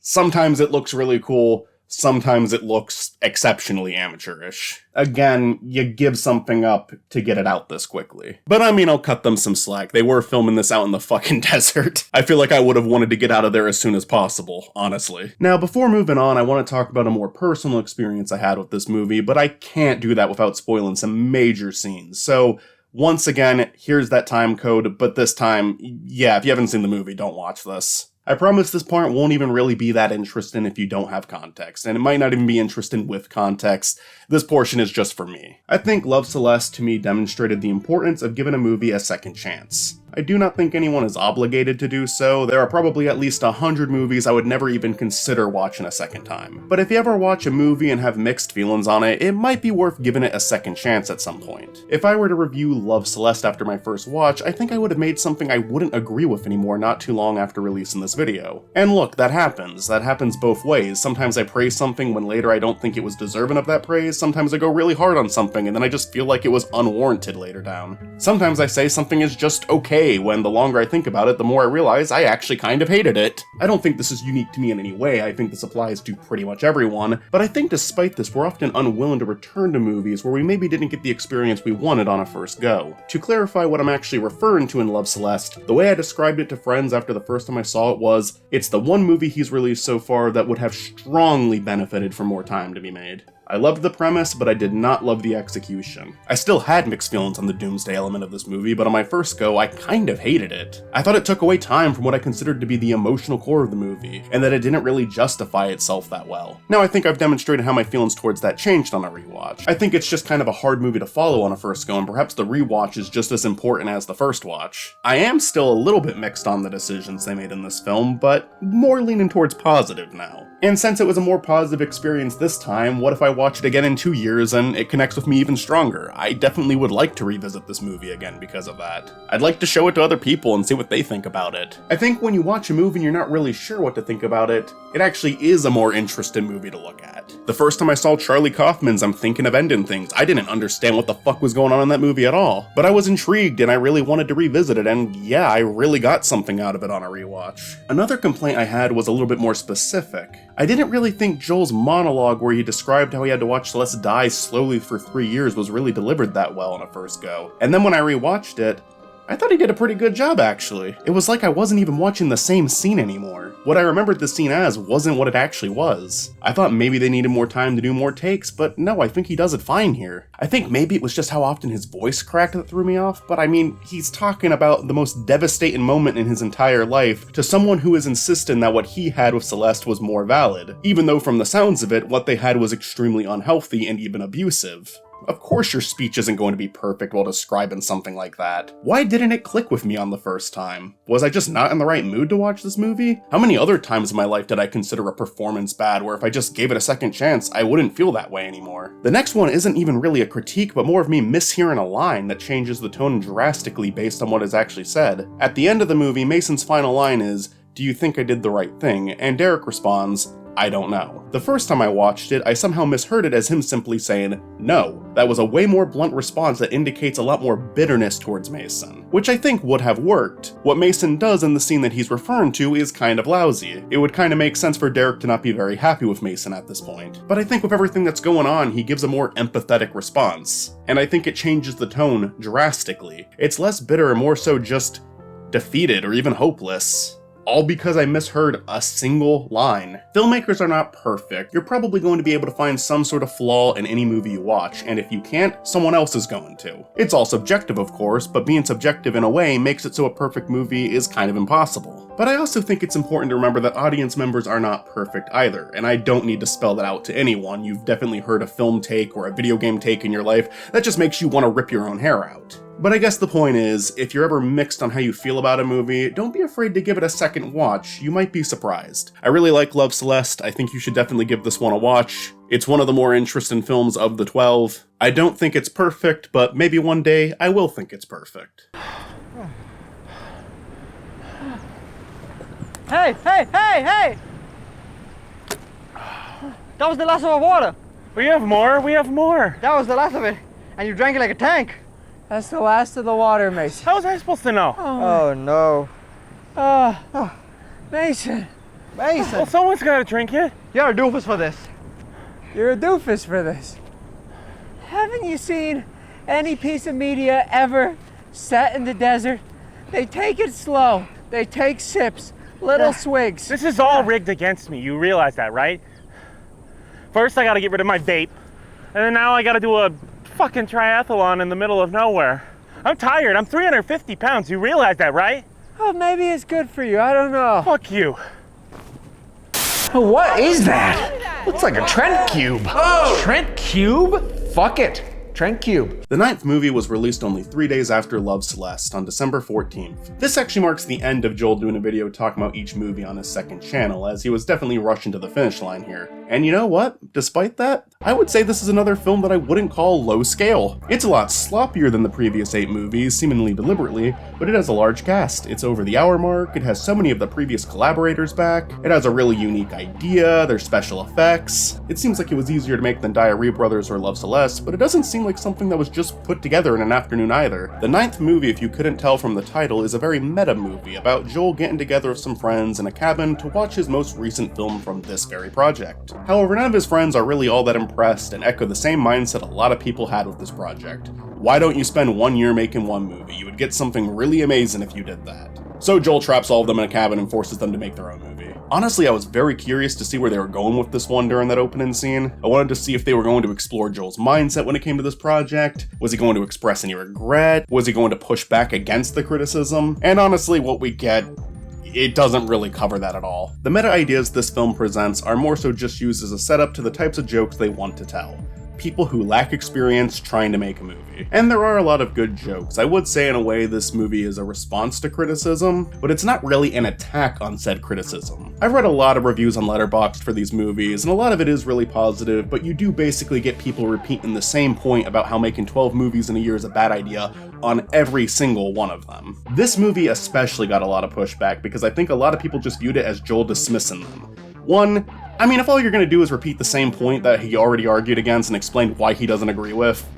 sometimes it looks really cool, sometimes it looks exceptionally amateurish. Again, you give something up to get it out this quickly. But I mean, I'll cut them some slack. They were filming this out in the fucking desert. I feel like I would have wanted to get out of there as soon as possible, honestly. Now, before moving on, I want to talk about a more personal experience I had with this movie, but I can't do that without spoiling some major scenes. So, once again, here's that time code, but this time, yeah, if you haven't seen the movie, don't watch this. I promise this part won't even really be that interesting if you don't have context, and it might not even be interesting with context. This portion is just for me. I think Love Celeste to me demonstrated the importance of giving a movie a second chance. I do not think anyone is obligated to do so. There are probably at least 100 movies I would never even consider watching a second time. But if you ever watch a movie and have mixed feelings on it, it might be worth giving it a second chance at some point. If I were to review Love Celeste after my first watch, I think I would have made something I wouldn't agree with anymore not too long after releasing this video. And look, that happens. That happens both ways. Sometimes I praise something when later I don't think it was deserving of that praise. Sometimes I go really hard on something and then I just feel like it was unwarranted later down. Sometimes I say something is just okay, when the longer I think about it, the more I realize I actually kind of hated it. I don't think this is unique to me in any way. I think this applies to pretty much everyone, but I think despite this, we're often unwilling to return to movies where we maybe didn't get the experience we wanted on a first go. To clarify what I'm actually referring to in Love Celeste, the way I described it to friends after the first time I saw it was, it's the one movie he's released so far that would have strongly benefited from more time to be made. I loved the premise, but I did not love the execution. I still had mixed feelings on the doomsday element of this movie, but on my first go, I kind of hated it. I thought it took away time from what I considered to be the emotional core of the movie, and that it didn't really justify itself that well. Now I think I've demonstrated how my feelings towards that changed on a rewatch. I think it's just kind of a hard movie to follow on a first go, and perhaps the rewatch is just as important as the first watch. I am still a little bit mixed on the decisions they made in this film, but more leaning towards positive now. And since it was a more positive experience this time, what if I watch it again in 2 years and it connects with me even stronger? I definitely would like to revisit this movie again because of that. I'd like to show it to other people and see what they think about it. I think when you watch a movie and you're not really sure what to think about it, it actually is a more interesting movie to look at. The first time I saw Charlie Kaufman's I'm Thinking of Ending Things, I didn't understand what the fuck was going on in that movie at all. But I was intrigued and I really wanted to revisit it, and yeah, I really got something out of it on a rewatch. Another complaint I had was a little bit more specific. I didn't really think Joel's monologue where he described how he had to watch Celeste die slowly for 3 years was really delivered that well on a first go. And then when I rewatched it, I thought he did a pretty good job actually. It was like I wasn't even watching the same scene anymore. What I remembered the scene as wasn't what it actually was. I thought maybe they needed more time to do more takes, but no, I think he does it fine here. I think maybe it was just how often his voice cracked that threw me off, but I mean, he's talking about the most devastating moment in his entire life to someone who is insisting that what he had with Celeste was more valid, even though from the sounds of it, what they had was extremely unhealthy and even abusive. Of course your speech isn't going to be perfect while describing something like that. Why didn't it click with me on the first time? Was I just not in the right mood to watch this movie? How many other times in my life did I consider a performance bad where if I just gave it a second chance, I wouldn't feel that way anymore? The next one isn't even really a critique, but more of me mishearing a line that changes the tone drastically based on what is actually said. At the end of the movie, Mason's final line is, "Do you think I did the right thing?" And Derek responds, "I don't know." The first time I watched it, I somehow misheard it as him simply saying, "No." That was a way more blunt response that indicates a lot more bitterness towards Mason, which I think would have worked. What Mason does in the scene that he's referring to is kind of lousy. It would kind of make sense for Derek to not be very happy with Mason at this point. But I think with everything that's going on, he gives a more empathetic response. And I think it changes the tone drastically. It's less bitter and more so just defeated or even hopeless. All because I misheard a single line. Filmmakers are not perfect. You're probably going to be able to find some sort of flaw in any movie you watch, and if you can't, someone else is going to. It's all subjective, of course, but being subjective in a way makes it so a perfect movie is kind of impossible. But I also think it's important to remember that audience members are not perfect either, and I don't need to spell that out to anyone. You've definitely heard a film take or a video game take in your life that just makes you want to rip your own hair out. But I guess the point is, if you're ever mixed on how you feel about a movie, don't be afraid to give it a second watch. You might be surprised. I really like Love, Celeste. I think you should definitely give this one a watch. It's one of the more interesting films of the 12. I don't think it's perfect, but maybe one day I will think it's perfect. Hey! That was the last of our water. We have more. That was the last of it. And you drank it like a tank. That's the last of the water, Mason. How was I supposed to know? Oh no. Mason. Well, someone's got to drink it. You're a doofus for this. You're a doofus for this. Haven't you seen any piece of media ever set in the desert? They take it slow. They take sips, little swigs. This is all rigged against me. You realize that, right? First, I got to get rid of my vape. And then now I got to do a fucking triathlon in the middle of nowhere. I'm tired. I'm 350 pounds. You realize that, right? Oh, maybe it's good for you. I don't know. Fuck you. What is that? Looks like a Trent cube. Oh! Trent cube? Fuck it. Trent cube. The 9th movie was released only 3 days after Love, Celeste on December 14th. This actually marks the end of Joel doing a video talking about each movie on his second channel, as he was definitely rushing to the finish line here. And you know what? Despite that, I would say this is another film that I wouldn't call low scale. It's a lot sloppier than the previous 8 movies, seemingly deliberately, but it has a large cast. It's over the hour mark, it has so many of the previous collaborators back, it has a really unique idea, there's special effects. It seems like it was easier to make than Diarrhea Brothers or Love, Celeste, but it doesn't seem like something that was just put together in an afternoon either. The 9th movie, if you couldn't tell from the title, is a very meta movie about Joel getting together with some friends in a cabin to watch his most recent film from this very project. However, none of his friends are really all that impressed and echo the same mindset a lot of people had with this project. Why don't you spend 1 year making one movie? You would get something really amazing if you did that. So Joel traps all of them in a cabin and forces them to make their own movie. Honestly, I was very curious to see where they were going with this one during that opening scene. I wanted to see if they were going to explore Joel's mindset when it came to this project. Was he going to express any regret? Was he going to push back against the criticism? And honestly, what we get, it doesn't really cover that at all. The meta ideas this film presents are more so just used as a setup to the types of jokes they want to tell. People who lack experience trying to make a movie. And there are a lot of good jokes. I would say in a way this movie is a response to criticism, but it's not really an attack on said criticism. I've read a lot of reviews on Letterboxd for these movies, and a lot of it is really positive, but you do basically get people repeating the same point about how making 12 movies in a year is a bad idea on every single one of them. This movie especially got a lot of pushback because I think a lot of people just viewed it as Joel dismissing them. One, I mean, if all you're gonna do is repeat the same point that he already argued against and explained why he doesn't agree with,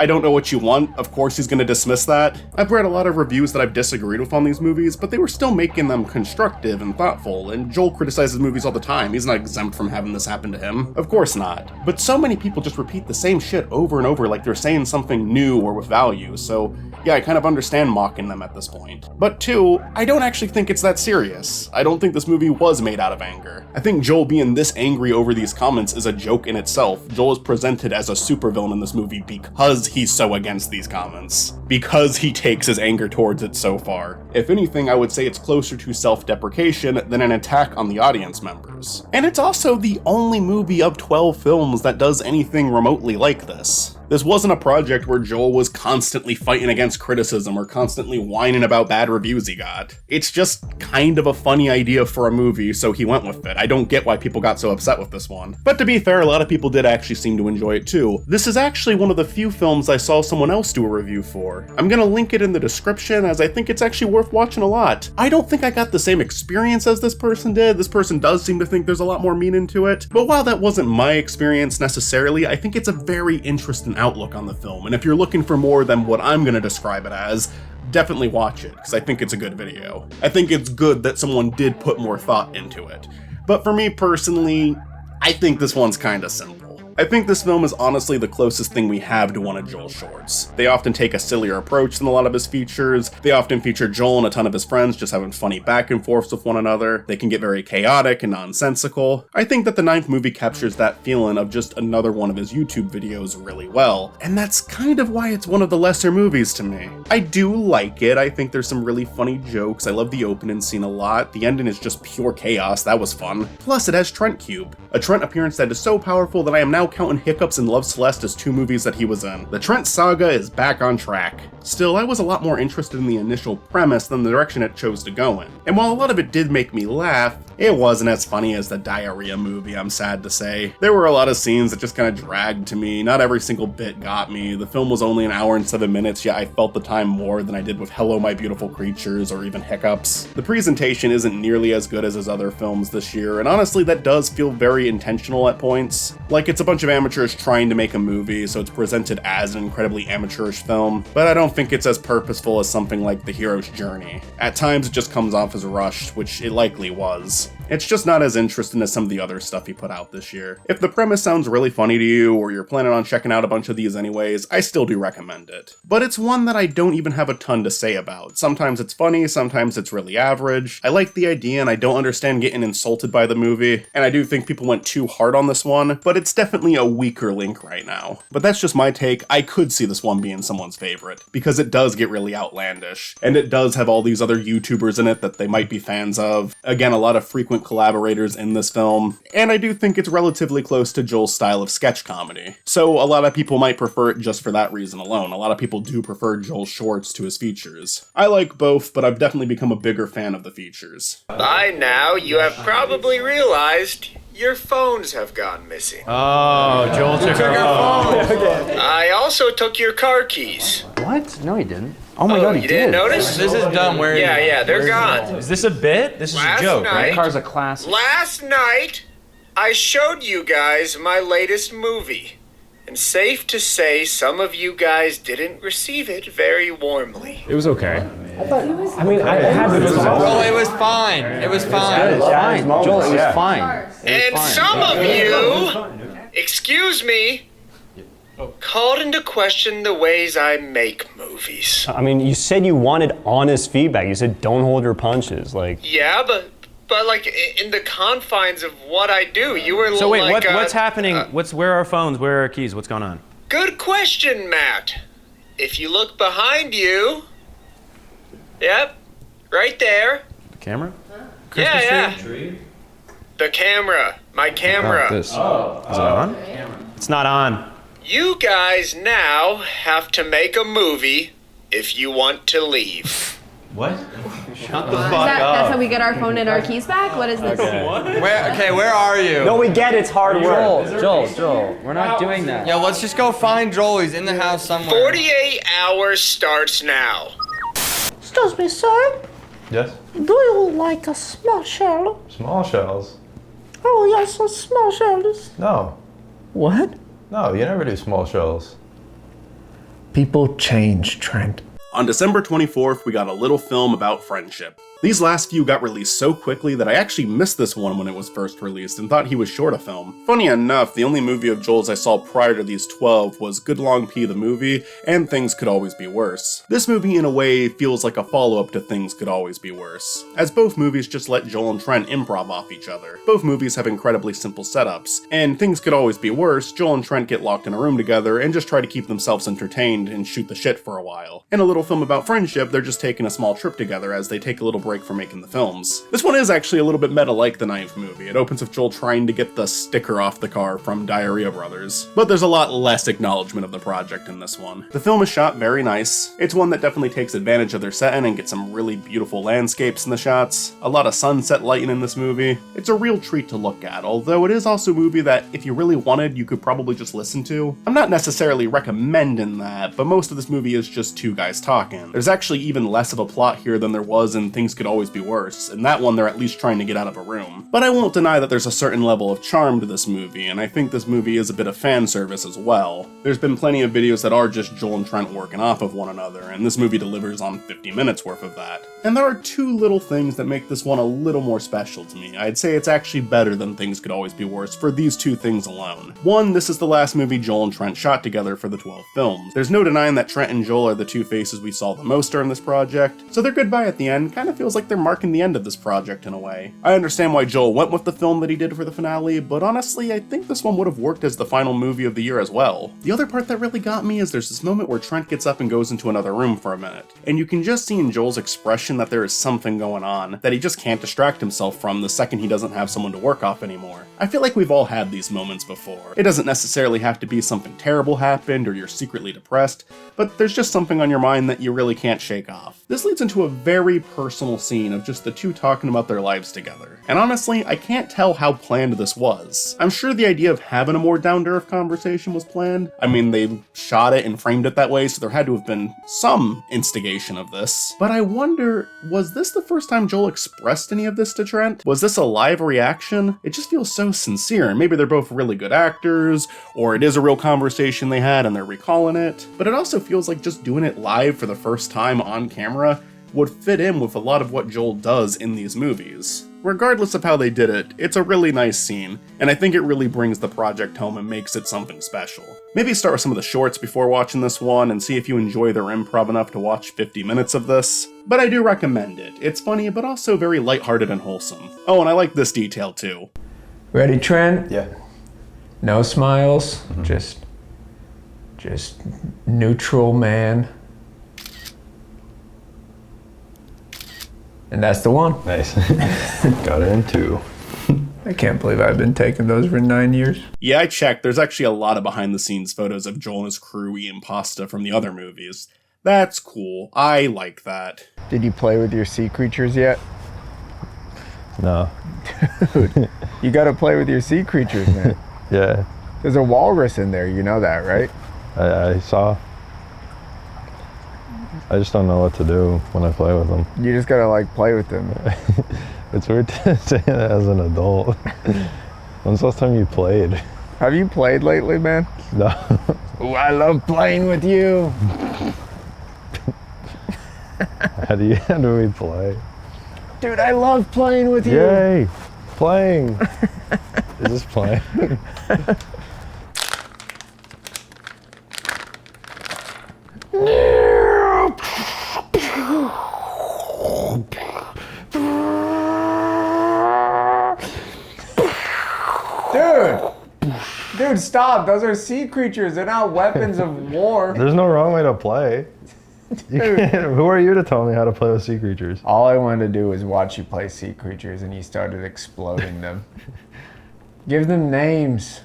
I don't know what you want. Of course he's gonna dismiss that. I've read a lot of reviews that I've disagreed with on these movies, but they were still making them constructive and thoughtful, and Joel criticizes movies all the time. He's not exempt from having this happen to him. Of course not. But so many people just repeat the same shit over and over like they're saying something new or with value, so yeah, I kind of understand mocking them at this point. But two, I don't actually think it's that serious. I don't think this movie was made out of anger. I think Joel being this angry over these comments is a joke in itself. Joel is presented as a supervillain in this movie because he's so against these comments. because he takes his anger towards it so far. If anything, I would say it's closer to self-deprecation than an attack on the audience members. And it's also the only movie of 12 films that does anything remotely like this. This wasn't a project where Joel was constantly fighting against criticism or constantly whining about bad reviews he got. It's just kind of a funny idea for a movie, so he went with it. I don't get why people got so upset with this one. But to be fair, a lot of people did actually seem to enjoy it too. This is actually one of the few films I saw someone else do a review for. I'm gonna link it in the description as I think it's actually worth watching a lot. I don't think I got the same experience as this person did. This person does seem to think there's a lot more meaning to it. But while that wasn't my experience necessarily, I think it's a very interesting outlook on the film, and if you're looking for more than what I'm going to describe it as, definitely watch it, because I think it's a good video. I think it's good that someone did put more thought into it. But for me personally, I think this one's kind of simple. I think this film is honestly the closest thing we have to one of Joel's shorts. They often take a sillier approach than a lot of his features. They often feature Joel and a ton of his friends just having funny back and forths with one another. They can get very chaotic and nonsensical. I think that the 9th movie captures that feeling of just another one of his YouTube videos really well, and that's kind of why it's one of the lesser movies to me. I do like it. I think there's some really funny jokes. I love the opening scene a lot. The ending is just pure chaos. That was fun. Plus, it has Trent Cube, a Trent appearance that is so powerful that I am now counting Hiccups and Love Celeste as 2 movies that he was in. The Trent saga is back on track. Still, I was a lot more interested in the initial premise than the direction it chose to go in. And while a lot of it did make me laugh, it wasn't as funny as the diarrhea movie, I'm sad to say. There were a lot of scenes that just kind of dragged to me. Not every single bit got me. The film was only an hour and 7 minutes, yet I felt the time more than I did with Hello My Beautiful Creatures or even Hiccups. The presentation isn't nearly as good as his other films this year, and honestly that does feel very intentional at points. Like it's a bunch of amateurs trying to make a movie, so it's presented as an incredibly amateurish film, but I don't think it's as purposeful as something like The Hero's Journey. At times it just comes off as rushed, which it likely was. It's just not as interesting as some of the other stuff he put out this year. If the premise sounds really funny to you, or you're planning on checking out a bunch of these anyways, I still do recommend it. But it's one that I don't even have a ton to say about. Sometimes it's funny, sometimes it's really average. I like the idea and I don't understand getting insulted by the movie, and I do think people went too hard on this one, but it's definitely a weaker link right now. But that's just my take. I could see this one being someone's favorite, because it does get really outlandish, and it does have all these other YouTubers in it that they might be fans of. Again, a lot of frequent collaborators in this film, and I do think it's relatively close to Joel's style of sketch comedy. So a lot of people might prefer it just for that reason alone. A lot of people do prefer Joel's shorts to his features. I like both, but I've definitely become a bigger fan of the features. By now, you have probably realized your phones have gone missing. Oh, Joel took our phone. I also took your car keys. What? No, he didn't. Oh my god, he You didn't notice? This is dumb. Where? Yeah, they're gone. Is this a bit? This is a joke, right? Car's a classic. Last night, I showed you guys my latest movie. And safe to say, some of you guys didn't receive it very warmly. It was okay. I mean, I had to. Joel, it was fine. It was fine. Fine. Joel, it was fine. And some of you, excuse me, called into question the ways I make movies. I mean, you said you wanted honest feedback. You said don't hold your punches. Like. Yeah, but like in the confines of what I do, you were So wait, like, what's happening? Where are our phones? Where are our keys? What's going on? Good question, Matt. If you look behind you, yep, right there. The camera? Yeah. The camera, my camera. This. Is it on? It's not on. You guys now have to make a movie if you want to leave. What? Shut the fuck That's how we get our phone and our keys back? What is this? Where are you? No, we get it's hard work. Joel, we're not doing that. Yeah, let's just go find Joel. He's in the house somewhere. 48 hours starts now. Excuse me, sir. Yes? Do you like a small shell? Small shells? Oh, yes, a small shells. No. What? No, you never do small shells. People change, Trent. On December 24th, we got a little film about friendship. These last few got released so quickly that I actually missed this one when it was first released and thought he was short a film. Funny enough, the only movie of Joel's I saw prior to these 12 was Good Long P the movie and Things Could Always Be Worse. This movie in a way feels like a follow-up to Things Could Always Be Worse, as both movies just let Joel and Trent improv off each other. Both movies have incredibly simple setups, and Things Could Always Be Worse, Joel and Trent get locked in a room together and just try to keep themselves entertained and shoot the shit for a while. In a little film about friendship, they're just taking a small trip together as they take a little break from making the films. This one is actually a little bit meta like the Ninth movie. It opens with Joel trying to get the sticker off the car from Diarrhea Brothers, but there's a lot less acknowledgement of the project in this one. The film is shot very nice. It's one that definitely takes advantage of their setting and gets some really beautiful landscapes in the shots. A lot of sunset lighting in this movie. It's a real treat to look at, although it is also a movie that if you really wanted, you could probably just listen to. I'm not necessarily recommending that, but most of this movie is just two guys talking. There's actually even less of a plot here than there was in Things Could Always Be Worse. In that one, they're at least trying to get out of a room. But I won't deny that there's a certain level of charm to this movie, and I think this movie is a bit of fan service as well. There's been plenty of videos that are just Joel and Trent working off of one another, and this movie delivers on 50 minutes worth of that. And there are two little things that make this one a little more special to me. I'd say it's actually better than Things Could Always Be Worse for these two things alone. One, this is the last movie Joel and Trent shot together for the 12 films. There's no denying that Trent and Joel are the two faces we saw the most during this project, so their goodbye at the end kind of feels like they're marking the end of this project in a way. I understand why Joel went with the film that he did for the finale, but honestly, I think this one would have worked as the final movie of the year as well. The other part that really got me is there's this moment where Trent gets up and goes into another room for a minute, and you can just see in Joel's expression that there is something going on that he just can't distract himself from the second he doesn't have someone to work off anymore. I feel like we've all had these moments before. It doesn't necessarily have to be something terrible happened or you're secretly depressed, but there's just something on your mind that you really can't shake off. This leads into a very personal scene of just the two talking about their lives together. And honestly, I can't tell how planned this was. I'm sure the idea of having a more down-to-earth conversation was planned. I mean, they shot it and framed it that way, so there had to have been some instigation of this. But I wonder, was this the first time Joel expressed any of this to Trent? Was this a live reaction? It just feels so sincere. Maybe they're both really good actors, or it is a real conversation they had and they're recalling it. But it also feels like just doing it live for the first time on camera would fit in with a lot of what Joel does in these movies. Regardless of how they did it, it's a really nice scene, and I think it really brings the project home and makes it something special. Maybe start with some of the shorts before watching this one and see if you enjoy their improv enough to watch 50 minutes of this. But I do recommend it. It's funny, but also very lighthearted and wholesome. Oh, and I like this detail too. Ready, Trent? Yeah. No smiles, just neutral man. And that's the one. Nice. Got it in 2. I can't believe I've been taking those for 9 years. Yeah, I checked. There's actually a lot of behind the scenes photos of Joel and his crew eating pasta from the other movies. That's cool. I like that. Did you play with your sea creatures yet? No. Dude, you gotta play with your sea creatures, man. Yeah. There's a walrus in there, you know that, right? I saw. I just don't know what to do when I play with them. You just gotta like play with them. It's weird to say that as an adult. When's the last time you played? Have you played lately, man? No. Ooh, I love playing with you. How do we play? Dude, I love playing with you. Yay! Playing. Is this playing? Dude, stop. Those are sea creatures. They're not weapons of war. There's no wrong way to play. Who are you to tell me how to play with sea creatures? All I wanted to do was watch you play sea creatures and you started exploding them. Give them names.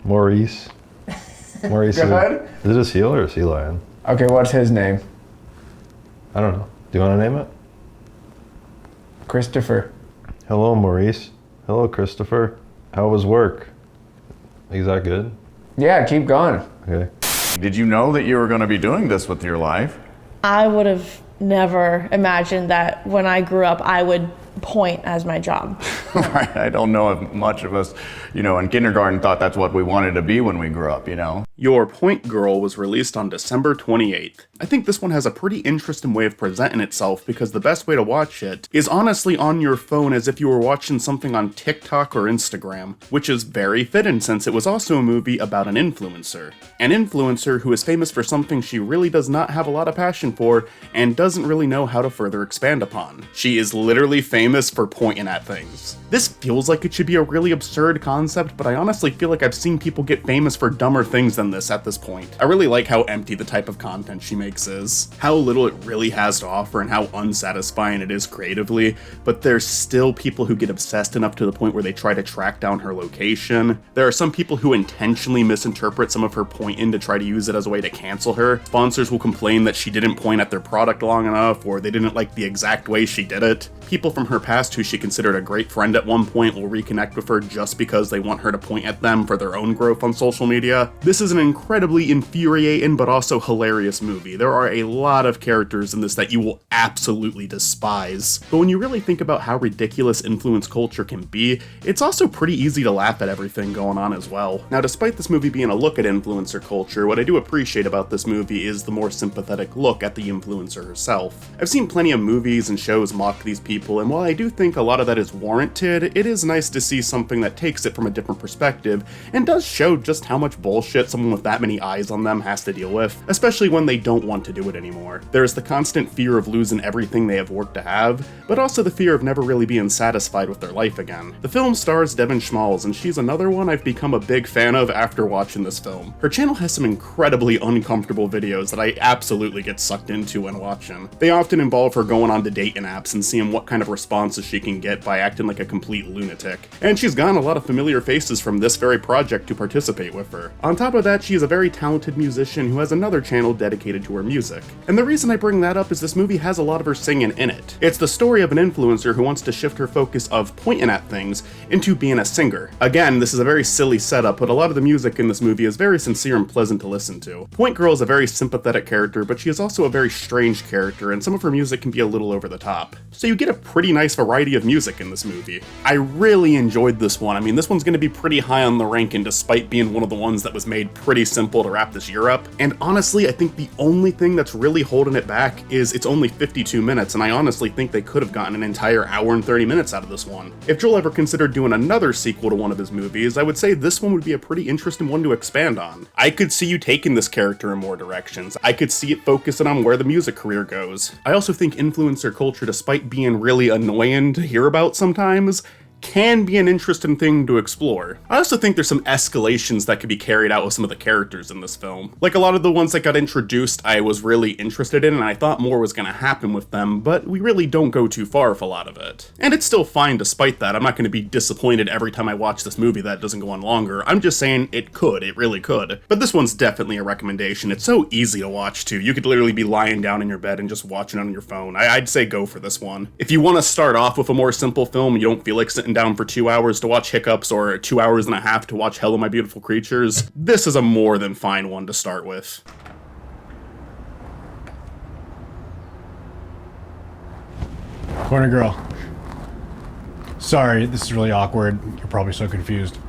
Maurice. Maurice. Good. Is it a seal or a sea lion? Okay, what's his name? I don't know. Do you want to name it? Christopher. Hello, Maurice. Hello, Christopher. How was work? Is that good? Yeah, keep going. Okay. Did you know that you were going to be doing this with your life? I would have never imagined that when I grew up, I would point as my job. I don't know if much of us, in kindergarten thought that's what we wanted to be when we grew up, Your Point Girl was released on December 28th. I think this one has a pretty interesting way of presenting itself because the best way to watch it is honestly on your phone as if you were watching something on TikTok or Instagram, which is very fitting since it was also a movie about an influencer. An influencer who is famous for something she really does not have a lot of passion for and doesn't really know how to further expand upon. She is literally famous for pointing at things. This feels like it should be a really absurd concept, but I honestly feel like I've seen people get famous for dumber things than this at this point. I really like how empty the type of content she makes is, how little it really has to offer and how unsatisfying it is creatively, but there's still people who get obsessed enough to the point where they try to track down her location. There are some people who intentionally misinterpret some of her pointing to try to use it as a way to cancel her. Sponsors will complain that she didn't point at their product long enough or they didn't like the exact way she did it. People from her past who she considered a great friend at one point will reconnect with her just because they want her to point at them for their own growth on social media. This is an incredibly infuriating but also hilarious movie. There are a lot of characters in this that you will absolutely despise. But when you really think about how ridiculous influence culture can be, it's also pretty easy to laugh at everything going on as well. Now, despite this movie being a look at influencer culture, what I do appreciate about this movie is the more sympathetic look at the influencer herself. I've seen plenty of movies and shows mock these people, and while I do think a lot of that is warranted, it is nice to see something that takes it from a different perspective and does show just how much bullshit someone with that many eyes on them has to deal with, especially when they don't want to do it anymore. There is the constant fear of losing everything they have worked to have, but also the fear of never really being satisfied with their life again. The film stars Devin Schmalz, and she's another one I've become a big fan of after watching this film. Her channel has some incredibly uncomfortable videos that I absolutely get sucked into when watching. They often involve her going on to dating apps and seeing what kind of responses she can get by acting like a complete lunatic. And she's gotten a lot of familiar faces from this very project to participate with her. On top of that, she is a very talented musician who has another channel dedicated to her music. And the reason I bring that up is this movie has a lot of her singing in it. It's the story of an influencer who wants to shift her focus of pointing at things into being a singer. Again, this is a very silly setup, but a lot of the music in this movie is very sincere and pleasant to listen to. Point Girl is a very sympathetic character, but she is also a very strange character, and some of her music can be a little over the top. So you get a pretty nice variety of music in this movie. I really enjoyed this one. I mean, this one's going to be pretty high on the ranking despite being one of the ones that was made pretty simple to wrap this year up. And honestly, I think the only thing that's really holding it back is it's only 52 minutes, and I honestly think they could have gotten an entire hour and 30 minutes out of this one. If Joel ever considered doing another sequel to one of his movies, I would say this one would be a pretty interesting one to expand on. I could see you taking this character in more directions. I could see it focusing on where the music career goes. I also think influencer culture, despite being really annoying to hear about sometimes, can be an interesting thing to explore. I also think there's some escalations that could be carried out with some of the characters in this film. Like a lot of the ones that got introduced I was really interested in and I thought more was going to happen with them, but we really don't go too far with a lot of it. And it's still fine despite that. I'm not going to be disappointed every time I watch this movie that it doesn't go on longer. I'm just saying it really could. But this one's definitely a recommendation. It's so easy to watch too. You could literally be lying down in your bed and just watching it on your phone. I'd say go for this one. If you want to start off with a more simple film and you don't feel like sitting down for 2 hours to watch Hiccups or 2 hours and a half to watch Hello My Beautiful Creatures, this is a more than fine one to start with. Corner girl. Sorry, this is really awkward. You're probably so confused.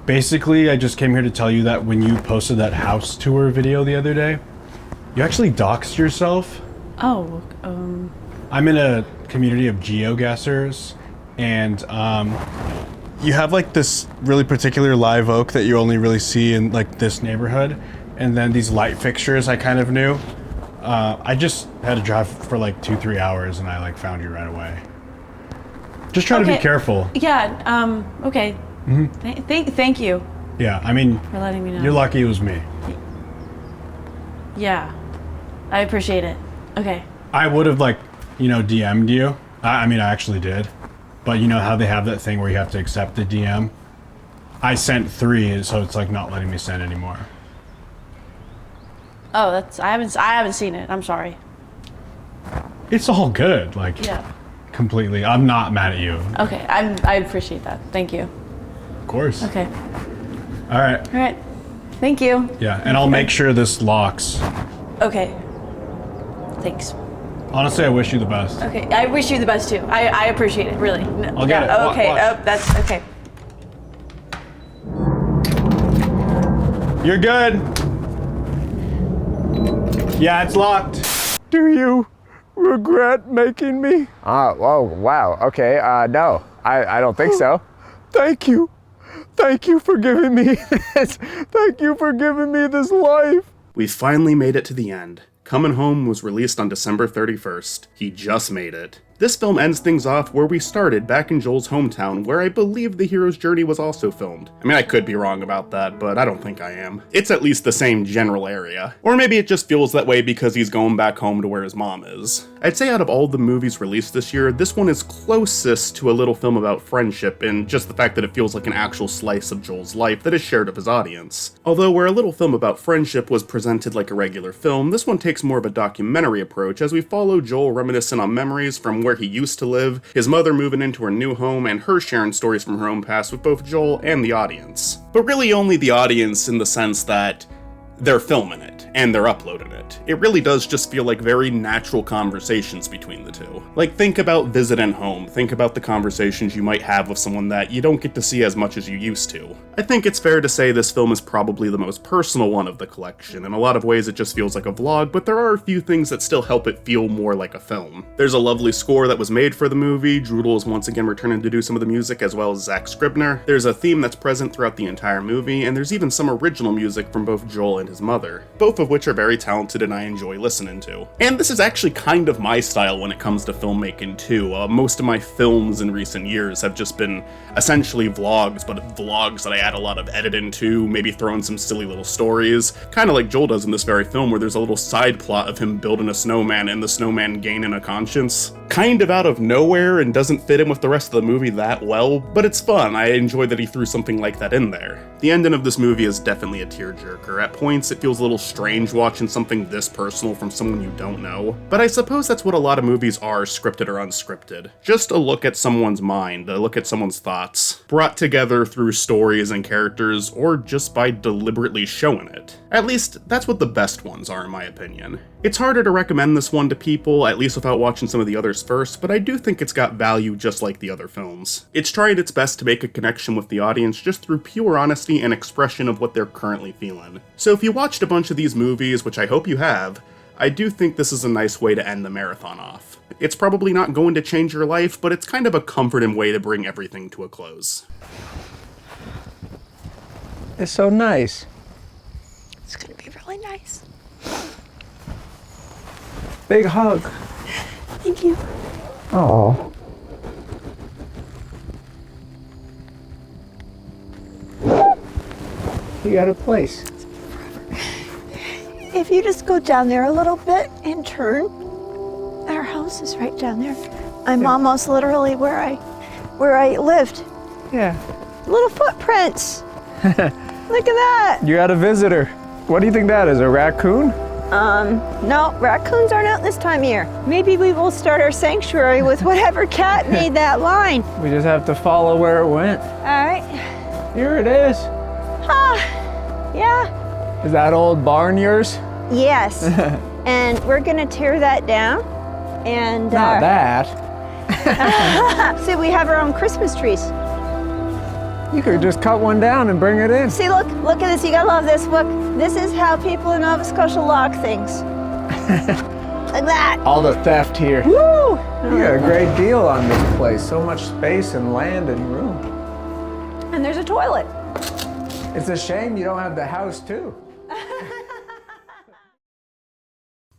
Basically, I just came here to tell you that when you posted that house tour video the other day, you actually doxed yourself. Oh, I'm in a community of geoguessers, and you have like this really particular live oak that you only really see in like this neighborhood, and then these light fixtures I kind of knew. I just had to drive for like 2-3 hours and I like found you right away. Just try to be careful. Yeah, okay. Mm-hmm. Thank you. Yeah, I mean, for letting me know. You're lucky it was me. Yeah, I appreciate it. Okay. I would have like, DM'd you. I mean, I actually did. But you know how they have that thing where you have to accept the DM? I sent 3, so it's like not letting me send anymore. Oh, I haven't seen it. I'm sorry. It's all good, like completely. I'm not mad at you. Okay, I appreciate that. Thank you. Of course. Okay. All right. All right. Thank you. Yeah, and I'll make sure this locks. Okay. Thanks. Honestly, I wish you the best. Okay, I wish you the best too. I appreciate it, really. No, I'll get it. Okay, Watch. oh, that's okay. You're good. Yeah, it's locked. Do you regret making me? Oh, wow. Okay, no. I don't think so. Thank you. Thank you for giving me this. Thank you for giving me this life. We finally made it to the end. Coming Home was released on December 31st. He just made it. This film ends things off where we started, back in Joel's hometown, where I believe the hero's journey was also filmed. I mean, I could be wrong about that, but I don't think I am. It's at least the same general area. Or maybe it just feels that way because he's going back home to where his mom is. I'd say out of all the movies released this year, this one is closest to a little film about friendship, and just the fact that it feels like an actual slice of Joel's life that is shared with his audience. Although where a little film about friendship was presented like a regular film, this one takes more of a documentary approach as we follow Joel reminiscing on memories from where he used to live, his mother moving into her new home, and her sharing stories from her own past with both Joel and the audience. But really only the audience in the sense that they're filming it, and they're uploading it. It really does just feel like very natural conversations between the two. Like, think about visiting home, think about the conversations you might have with someone that you don't get to see as much as you used to. I think it's fair to say this film is probably the most personal one of the collection. In a lot of ways it just feels like a vlog, but there are a few things that still help it feel more like a film. There's a lovely score that was made for the movie, Droodle is once again returning to do some of the music as well as Zach Scribner. There's a theme that's present throughout the entire movie, and there's even some original music from both Joel and his mother, both of which are very talented and I enjoy listening to. And this is actually kind of my style when it comes to filmmaking too. Most of my films in recent years have just been essentially vlogs, but vlogs that I add a lot of editing to, maybe throw in some silly little stories, kind of like Joel does in this very film where there's a little side plot of him building a snowman and the snowman gaining a conscience. Kind of out of nowhere and doesn't fit in with the rest of the movie that well, but it's fun. I enjoy that he threw something like that in there. The ending of this movie is definitely a tearjerker. At points, it feels a little strange watching something this personal from someone you don't know. But I suppose that's what a lot of movies are, scripted or unscripted. Just a look at someone's mind, a look at someone's thoughts, brought together through stories and characters, or just by deliberately showing it. At least, that's what the best ones are in my opinion. It's harder to recommend this one to people, at least without watching some of the others first, but I do think it's got value just like the other films. It's tried its best to make a connection with the audience just through pure honesty and expression of what they're currently feeling. So if you watched a bunch of these movies, which I hope you have, I do think this is a nice way to end the marathon off. It's probably not going to change your life, but it's kind of a comforting way to bring everything to a close. It's so nice. It's gonna be really nice. Big hug. Thank you. Oh. You got a place. If you just go down there a little bit and turn, our house is right down there. I'm almost literally where I lived. Yeah. Little footprints. Look at that. You got a visitor. What do you think that is, a raccoon? No, raccoons aren't out this time of year. Maybe we will start our sanctuary with whatever cat made that line. We just have to follow where it went. All right. Here it is. Yeah. Is that old barn yours? Yes. And we're gonna tear that down. And not that. See, we have our own Christmas trees. You could just cut one down and bring it in. See, look at this. You gotta love this. Look, this is how people in Nova Scotia lock things. Like that. All the theft here. Woo! You got a great deal on this place. So much space and land and room. And there's a toilet. It's a shame you don't have the house too.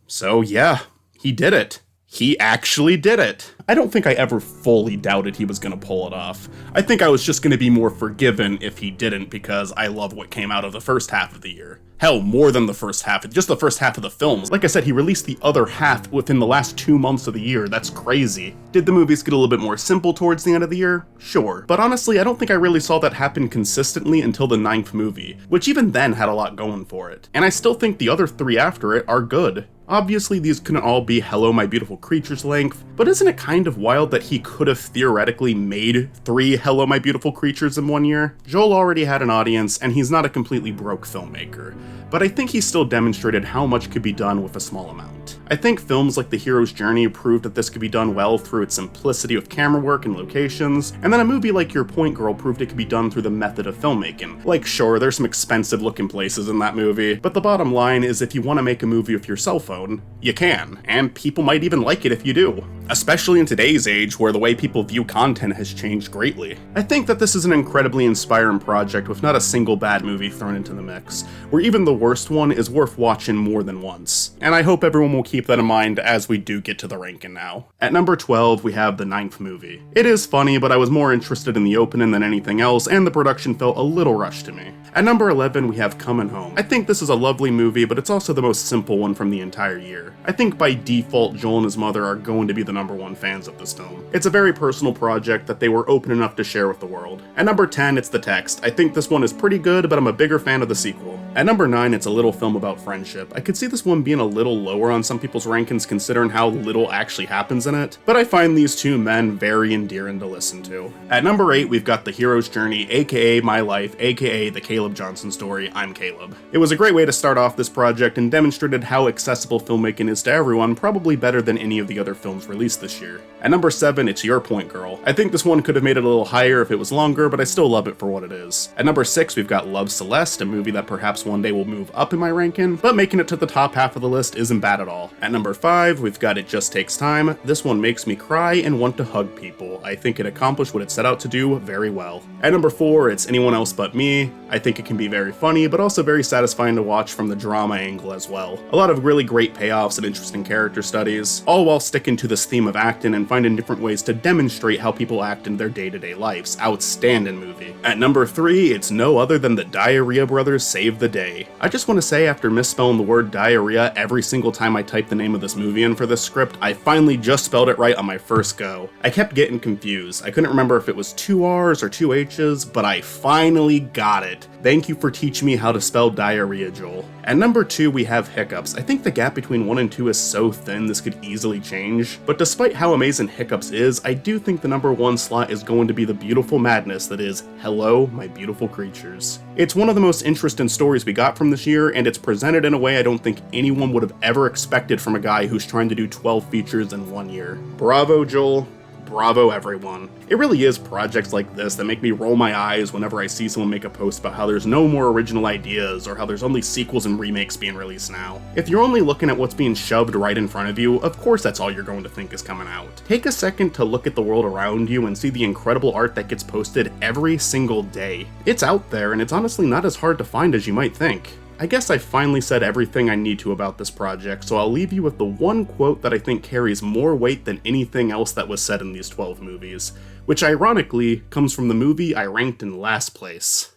So yeah, he did it. He actually did it. I don't think I ever fully doubted he was gonna pull it off. I think I was just gonna be more forgiven if he didn't because I love what came out of the first half of the year. Hell, more than the first half, just the first half of the films. Like I said, he released the other half within the last 2 months of the year. That's crazy. Did the movies get a little bit more simple towards the end of the year? Sure. But honestly, I don't think I really saw that happen consistently until the 9th movie, which even then had a lot going for it. And I still think the other 3 after it are good. Obviously, these couldn't all be Hello My Beautiful Creatures length, but isn't it kind of wild that he could have theoretically made 3 Hello My Beautiful Creatures in 1 year? Joel already had an audience, and he's not a completely broke filmmaker, but I think he still demonstrated how much could be done with a small amount. I think films like The Hero's Journey proved that this could be done well through its simplicity of camera work and locations, and then a movie like Your Point Girl proved it could be done through the method of filmmaking. Like, sure, there's some expensive looking places in that movie, but the bottom line is if you want to make a movie with your cell phone, you can, and people might even like it if you do. Especially in today's age where the way people view content has changed greatly. I think that this is an incredibly inspiring project with not a single bad movie thrown into the mix, where even the worst one is worth watching more than once. And I hope everyone will keep that in mind as we do get to the ranking now. At number 12, we have The Ninth Movie. It is funny, but I was more interested in the opening than anything else, and the production felt a little rushed to me. At number 11, we have Coming Home. I think this is a lovely movie, but it's also the most simple one from the entire year. I think by default, Joel and his mother are going to be the number one fans of this film. It's a very personal project that they were open enough to share with the world. At number 10, it's The Text. I think this one is pretty good, but I'm a bigger fan of the sequel. At number 9, it's a little film about friendship. I could see this one being a little lower on some people's rankings considering how little actually happens in it, but I find these two men very endearing to listen to. At number 8, we've got The Hero's Journey, aka My Life, aka The Caleb Johnson Story. I'm Caleb. It was a great way to start off this project and demonstrated how accessible filmmaking is to everyone, probably better than any of the other films released this year. At number 7, it's Your Point Girl. I think this one could have made it a little higher if it was longer, but I still love it for what it is. At number 6, we've got Love, Celeste, a movie that perhaps one day will move up in my ranking, but making it to the top half of the list isn't bad at all. At number 5, we've got It Just Takes Time. This one makes me cry and want to hug people. I think it accomplished what it set out to do very well. At number 4, it's Anyone Else But Me. I think it can be very funny, but also very satisfying to watch from the drama angle as well. A lot of really great payoffs and interesting character studies, all while sticking to this theme of acting and finding different ways to demonstrate how people act in their day-to-day lives. Outstanding movie. At number 3, it's no other than the Diarrhea Brothers Save the Day. I just want to say, after misspelling the word diarrhea every single time I typed the name of this movie in for this script, I finally just spelled it right on my first go. I kept getting confused. I couldn't remember if it was 2 R's or 2 H's, but I finally got it. Thank you for teaching me how to spell diarrhea, Joel. At number 2, we have Hiccups. I think the gap between 1 and 2 is so thin this could easily change, but despite how amazing Hiccups is, I do think the number 1 slot is going to be the beautiful madness that is Hello, My Beautiful Creatures. It's one of the most interesting stories we got from this year, and it's presented in a way I don't think anyone would have ever expected from a guy who's trying to do 12 features in 1 year. Bravo, Joel. Bravo, everyone. It really is projects like this that make me roll my eyes whenever I see someone make a post about how there's no more original ideas or how there's only sequels and remakes being released now. If you're only looking at what's being shoved right in front of you, of course that's all you're going to think is coming out. Take a second to look at the world around you and see the incredible art that gets posted every single day. It's out there, and it's honestly not as hard to find as you might think. I guess I finally said everything I need to about this project, so I'll leave you with the one quote that I think carries more weight than anything else that was said in these 12 movies, which ironically comes from the movie I ranked in last place.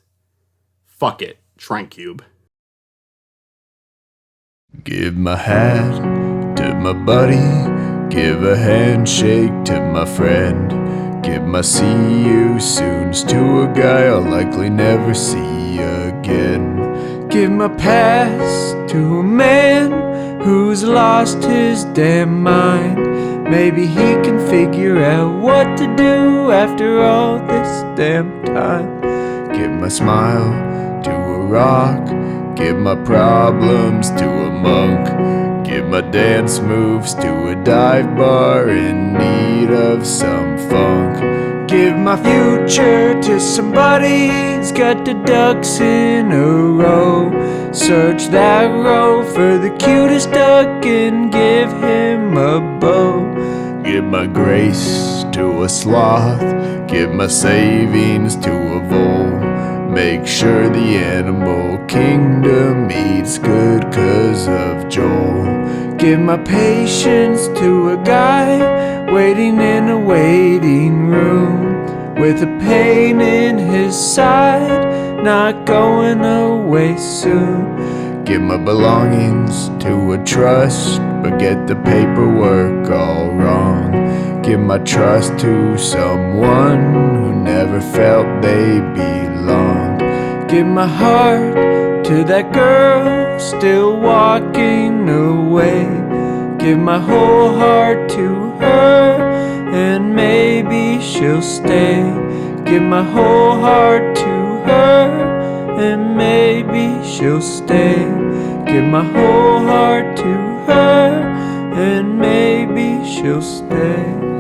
Fuck it, Shrinkcube. Give my hat to my buddy, give a handshake to my friend, give my see you soons to a guy I'll likely never see again. Give my pass to a man who's lost his damn mind. Maybe he can figure out what to do after all this damn time. Give my smile to a rock, give my problems to a monk, give my dance moves to a dive bar in need of some funk. Give my future to somebody who's got the ducks in a row. Search that row for the cutest duck and give him a bow. Give my grace to a sloth, give my savings to a vole. Make sure the animal kingdom eats good 'cause of Joel. Give my patience to a guy waiting in a waiting room with a pain in his side, not going away soon. Give my belongings to a trust, but get the paperwork all wrong. Give my trust to someone who never felt they belonged. Give my heart to that girl still walking away. Give my whole heart to her, and maybe she'll stay. Give my whole heart to her, and maybe she'll stay. Give my whole heart to her, and maybe she'll stay.